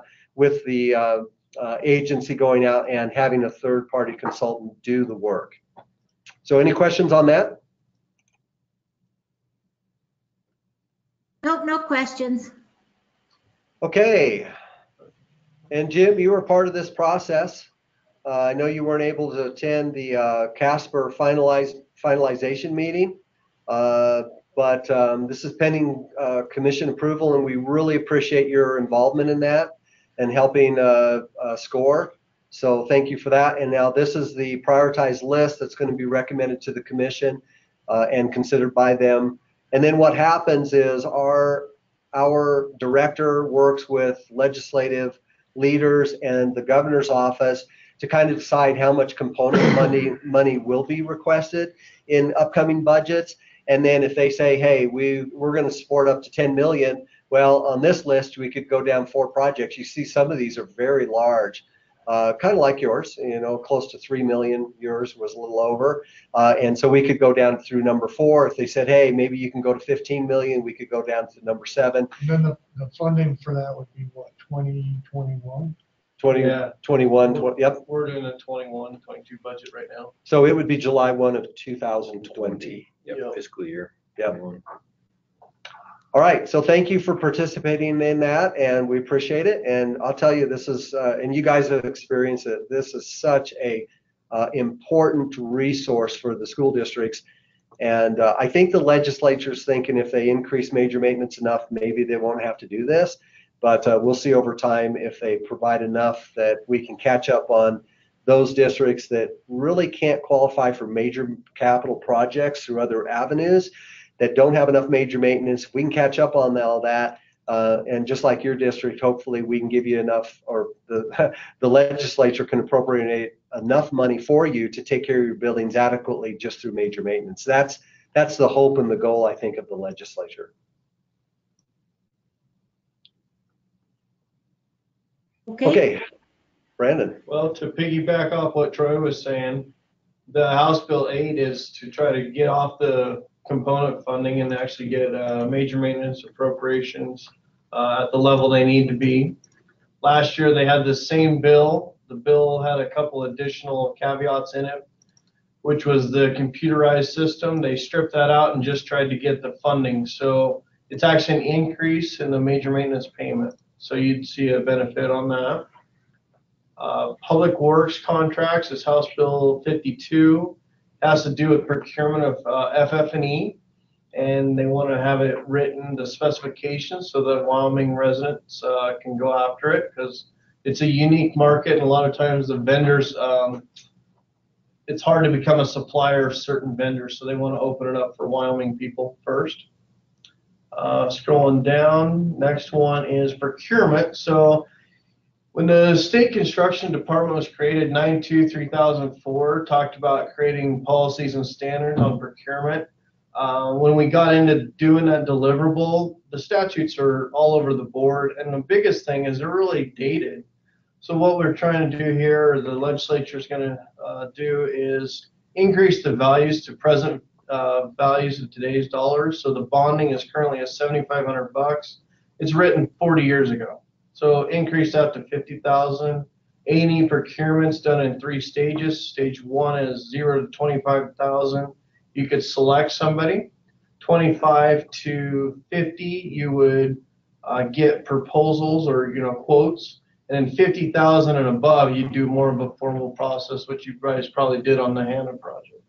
agency going out and having a third-party consultant do the work. So any questions on that? Nope, no questions. Okay. And Jim, you were part of this process. I know you weren't able to attend the Casper finalization meeting, but this is pending commission approval, and we really appreciate your involvement in that and helping score. So thank you for that. And now this is the prioritized list that's going to be recommended to the commission and considered by them. And then what happens is our director works with legislative leaders and the governor's office to kind of decide how much component money will be requested in upcoming budgets. And then if they say, hey, we're going to support up to 10 million, well, on this list, we could go down 4 projects. You see some of these are very large, kind of like yours, close to 3 million. Yours was a little over. And so we could go down through number 4. If they said, hey, maybe you can go to 15 million, we could go down to number 7. And then the funding for that would be what, 2021? 21, yep. We're doing a 21, 22 budget right now. So it would be July 1 of 2020. Yep, fiscal year. Yep. All right, so thank you for participating in that, and we appreciate it. And I'll tell you, this is, and you guys have experienced it, this is such a important resource for the school districts. And I think the legislature's thinking if they increase major maintenance enough, maybe they won't have to do this. But we'll see over time if they provide enough that we can catch up on those districts that really can't qualify for major capital projects through other avenues, that don't have enough major maintenance. We can catch up on all that. And just like your district, hopefully we can give you enough, or the legislature can appropriate enough money for you to take care of your buildings adequately just through major maintenance. That's the hope and the goal, I think, of the legislature. Okay, Brandon. Well, to piggyback off what Troy was saying, the House Bill 8 is to try to get off the component funding and actually get major maintenance appropriations at the level they need to be. Last year they had the same bill. The bill had a couple additional caveats in it, which was the computerized system. They stripped that out and just tried to get the funding. So it's actually an increase in the major maintenance payment. So you'd see a benefit on that. Public Works contracts is House Bill 52. It has to do with procurement of FF&E, and they want to have it written, the specifications, so that Wyoming residents can go after it, because it's a unique market, and a lot of times the vendors, it's hard to become a supplier of certain vendors, so they want to open it up for Wyoming people first. Scrolling down, next one is procurement. So when the state construction department was created, 9/2/3004 talked about creating policies and standards on procurement. When we got into doing that deliverable, the statutes are all over the board, and the biggest thing is they're really dated. So what we're trying to do here, or the legislature is going to do, is increase the values to present values of today's dollars. So the bonding is currently at $7,500. It's written 40 years ago. So increase that to 50,000. A&E procurement's done in 3 stages. Stage 1 is 0 to 25,000. You could select somebody. 25 to 50, you would get proposals or quotes. And then 50,000 and above, you do more of a formal process, which you guys probably did on the Hannah project.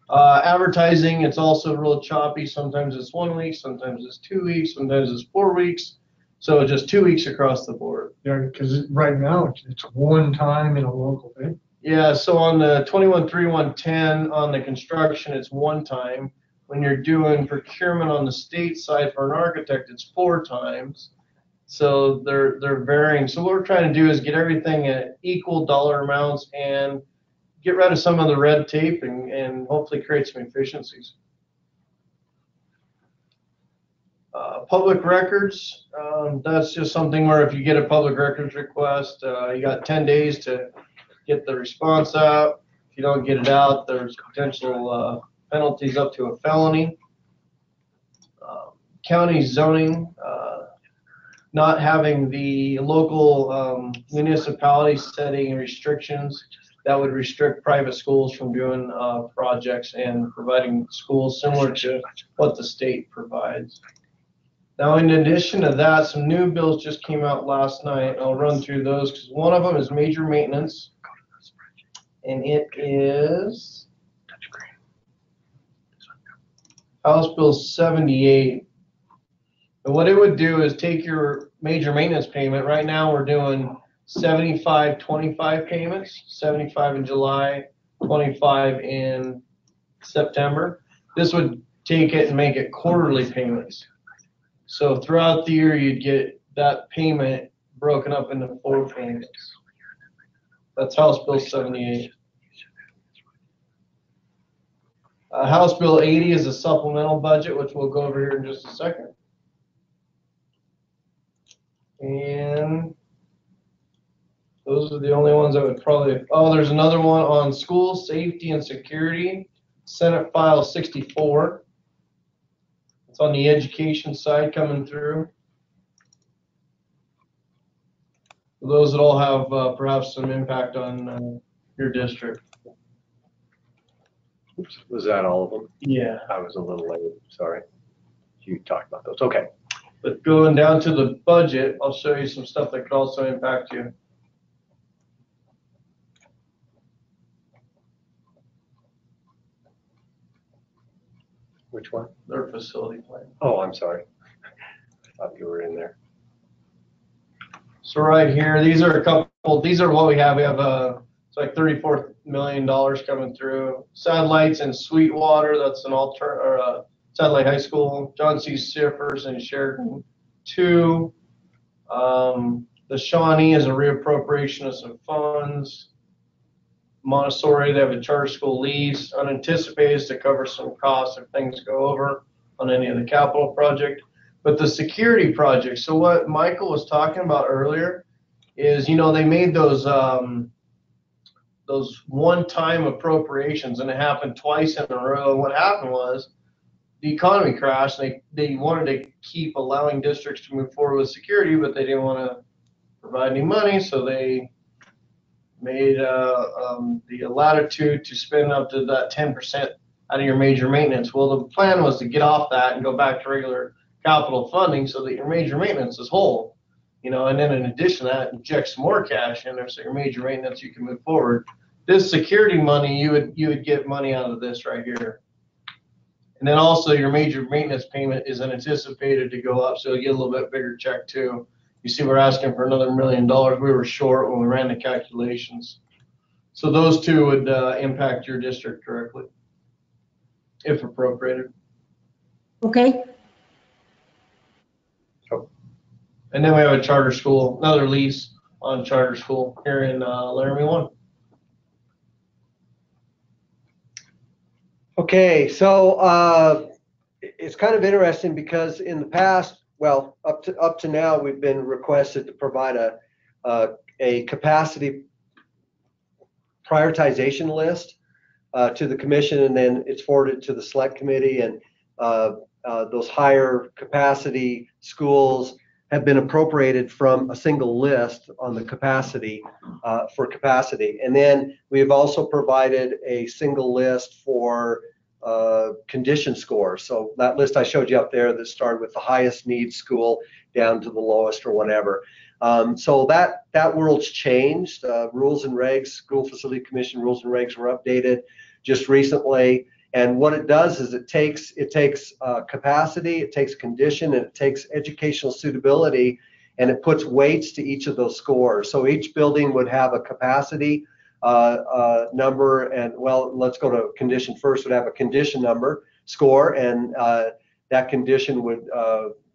Advertising, it's also real choppy. Sometimes it's 1 week, sometimes it's 2 weeks, sometimes it's 4 weeks. So just 2 weeks across the board. Yeah, because right now it's one time in a local thing. Yeah, so on the 21-3-110 on the construction, it's 1 time. When you're doing procurement on the state side for an architect, it's 4 times. So they're varying. So what we're trying to do is get everything at equal dollar amounts and get rid of some of the red tape and hopefully create some efficiencies. Public records, that's just something where if you get a public records request, you got 10 days to get the response out. If you don't get it out, there's potential penalties up to a felony. County zoning, not having the local municipality setting restrictions that would restrict private schools from doing projects and providing schools similar to what the state provides. Now, in addition to that, some new bills just came out last night. I'll run through those because one of them is major maintenance, and it is House Bill 78. And what it would do is take your major maintenance payment. Right now, we're doing 75-25 payments, 75 in July, 25 in September. This would take it and make it quarterly payments. So throughout the year, you'd get that payment broken up into 4 payments. That's House Bill 78. House Bill 80 is a supplemental budget, which we'll go over here in just a second. And those are the only ones I would probably, oh, there's another one on school safety and security, Senate File 64. It's on the education side coming through. Those that all have perhaps some impact on your district. Oops, was that all of them? Yeah. I was a little late, sorry. You talked about those, okay. But going down to the budget, I'll show you some stuff that could also impact you. Which one? Their facility plan. Oh, I'm sorry. I thought you were in there. So right here, these are a couple, these are what we have. We have it's like $34 million coming through. Satellites in Sweetwater, that's an Satellite High School. John C. Siffers in Sheridan 2. The Shawnee is a reappropriation of some funds. Montessori, they have a charter school lease. Unanticipated is to cover some costs if things go over on any of the capital project. But the security project, so what Michael was talking about earlier is, they made those one-time appropriations, and it happened twice in a row. And what happened was the economy crashed. They wanted to keep allowing districts to move forward with security, but they didn't want to provide any money, so they made the latitude to spend up to that 10% out of your major maintenance. Well, the plan was to get off that and go back to regular capital funding so that your major maintenance is whole, and then in addition to that, inject some more cash in there so your major maintenance, you can move forward. This security money, you would get money out of this right here. And then also your major maintenance payment is anticipated to go up, so you'll get a little bit bigger check too. You see, we're asking for another $1 million. We were short when we ran the calculations. So those two would impact your district directly, if appropriated. Okay. And then we have a charter school, another lease on charter school here in Laramie 1. Okay, so it's kind of interesting because in the past, well, up to now, we've been requested to provide a capacity prioritization list to the commission, and then it's forwarded to the select committee, and those higher capacity schools have been appropriated from a single list on the capacity for capacity. And then we have also provided a single list for condition scores. So that list I showed you up there that started with the highest need school down to the lowest or whatever. So that world's changed. Rules and regs, School Facility Commission rules and regs were updated just recently. And what it does is it takes capacity, it takes condition, and it takes educational suitability, and it puts weights to each of those scores. So each building would have a capacity number, and well, let's go to condition first. Would have a condition number score, and that condition would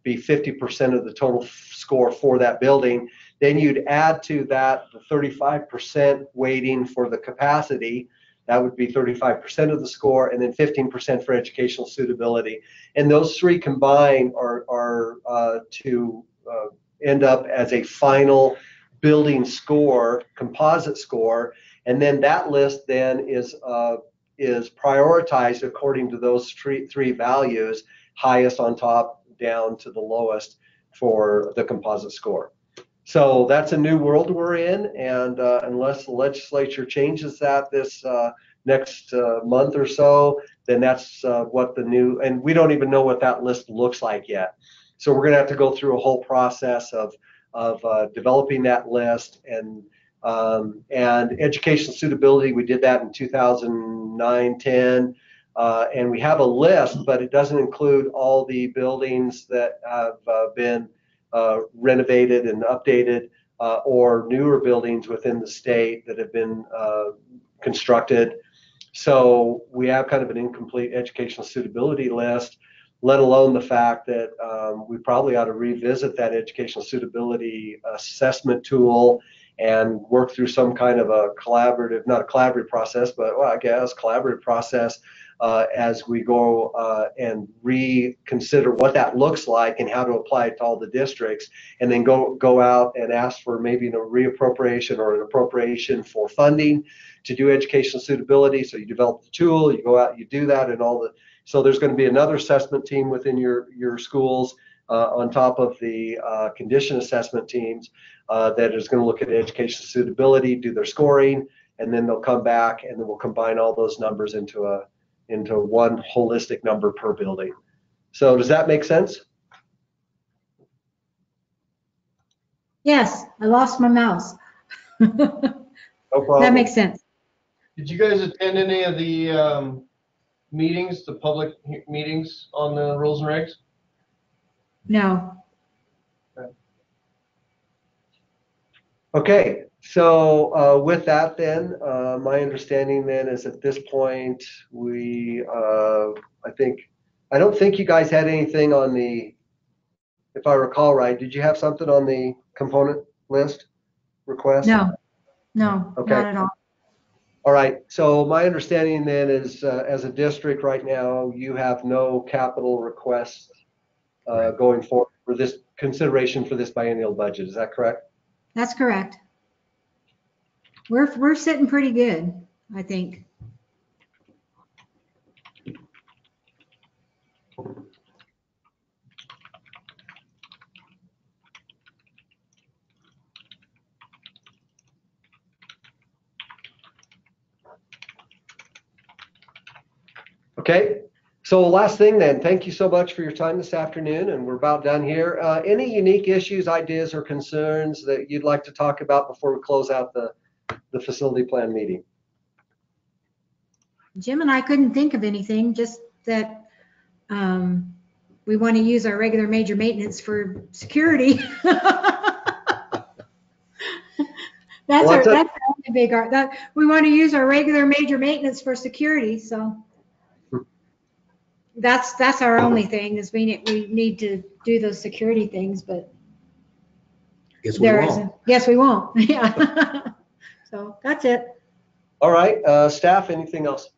be 50% of the total score for that building. Then you'd add to that the 35% weighting for the capacity. That would be 35% of the score, and then 15% for educational suitability. And those three combined are to end up as a final building score, composite score. And then that list then is prioritized according to those three values, highest on top down to the lowest for the composite score. So that's a new world we're in, and unless the legislature changes that this next month or so, then that's what the new, and we don't even know what that list looks like yet. So we're going to have to go through a whole process of developing that list, and educational suitability. We did that in 2009-10, and we have a list, but it doesn't include all the buildings that have been renovated and updated, or newer buildings within the state that have been constructed. So we have kind of an incomplete educational suitability list, let alone the fact that we probably ought to revisit that educational suitability assessment tool and work through some kind of a collaborative, not a collaborative process, but well, I guess collaborative process as we go and reconsider what that looks like and how to apply it to all the districts, and then go out and ask for maybe a reappropriation or an appropriation for funding to do educational suitability. So you develop the tool, you go out, you do that, and all the, so there's going to be another assessment team within your schools on top of the condition assessment teams that is going to look at educational suitability, do their scoring, and then they'll come back and then we'll combine all those numbers into one holistic number per building. So does that make sense? Yes, I lost my mouse. No problem. That makes sense. Did you guys attend any of the meetings, the public meetings on the rules and regs? No. Okay, so with that then, my understanding then is at this point, we, I don't think you guys had anything on the, if I recall right, did you have something on the component list request? No, Okay. not at all. All right, so my understanding then is as a district right now, you have no capital requests going forward for this consideration for this biennial budget. Is that correct? That's correct. We're sitting pretty good, I think. Okay, so last thing then, thank you so much for your time this afternoon, and we're about done here. Any unique issues, ideas, or concerns that you'd like to talk about before we close out the facility plan meeting? Jim and I couldn't think of anything, just that we want to use our regular major maintenance for security. That's our big that we want to use our regular major maintenance for security. So that's our only thing, is we need to do those security things, but Guess we won't. Yes, we won't. Yeah. So that's it. All right, staff, anything else?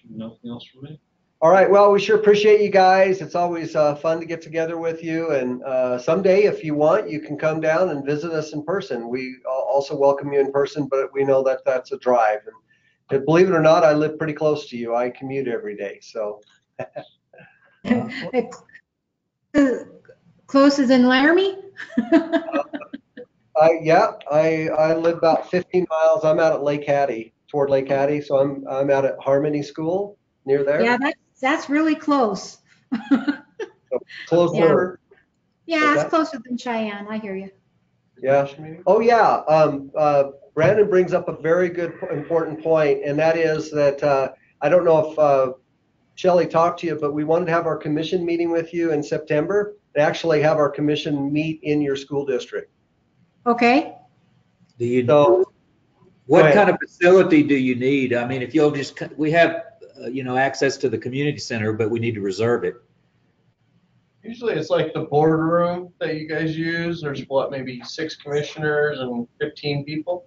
Nothing else for me. All right. Well, we sure appreciate you guys. It's always fun to get together with you. And someday, if you want, you can come down and visit us in person. We also welcome you in person, but we know that that's a drive. And believe it or not, I live pretty close to you. I commute every day. So. Closer than Laramie? I live about 15 miles. I'm out at Lake Hattie, toward Lake Hattie. So I'm out at Harmony School near there. Yeah, that's really close. So closer. Yeah, it's closer than Cheyenne. I hear you. Yeah. Oh, yeah. Brandon brings up a very good, important point, and that is that I don't know if Shelley talked to you, but we wanted to have our commission meeting with you in September to actually have our commission meet in your school district. Okay. What kind of facility do you need? I mean, if you'll just, we have, access to the community center, but we need to reserve it. Usually it's like the boardroom that you guys use. There's what, maybe 6 commissioners and 15 people?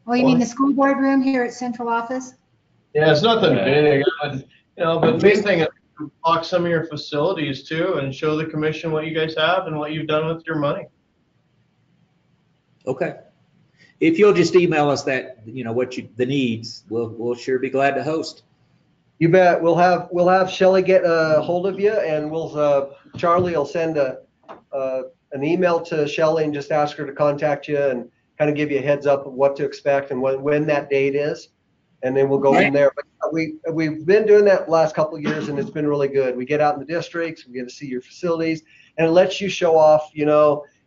Oh, you mean the school board room here at central office? Yeah, it's nothing big, but the main thing is to talk some of your facilities too and show the commission what you guys have and what you've done with your money. Okay. If you'll just email us that, the needs, we'll sure be glad to host. You bet. We'll have Shelley get a hold of you, and Charlie will send an email to Shelley and just ask her to contact you and kind of give you a heads up of what to expect and when that date is, and then we'll go from there. But we've been doing that the last couple of years, and it's been really good. We get out in the districts, we get to see your facilities, and it lets you show off.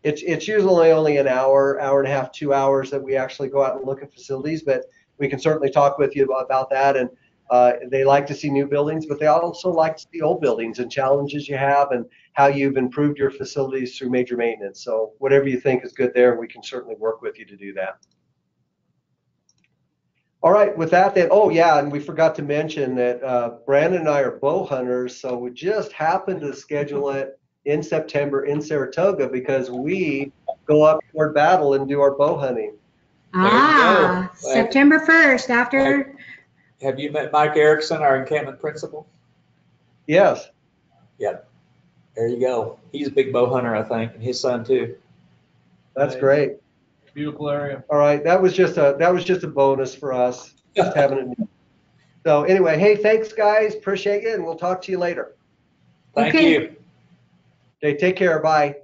It's usually only an hour and a half, 2 hours that we actually go out and look at facilities, but we can certainly talk with you about that. And they like to see new buildings, but they also like to see old buildings and challenges you have and how you've improved your facilities through major maintenance. So whatever you think is good there, we can certainly work with you to do that. All right, with that then, oh yeah, and we forgot to mention that Brandon and I are bow hunters, so we just happened to schedule it in September in Saratoga because we go up toward Battle and do our bow hunting. September 1st after. Have you met Mike Erickson, our encampment principal? Yes. Yep. There you go. He's a big bow hunter, I think, and his son too. That's great. Beautiful area. All right, that was just a bonus for us, just having it. So anyway, hey, thanks guys, appreciate you, and we'll talk to you later. Thank you. Okay, take care. Bye.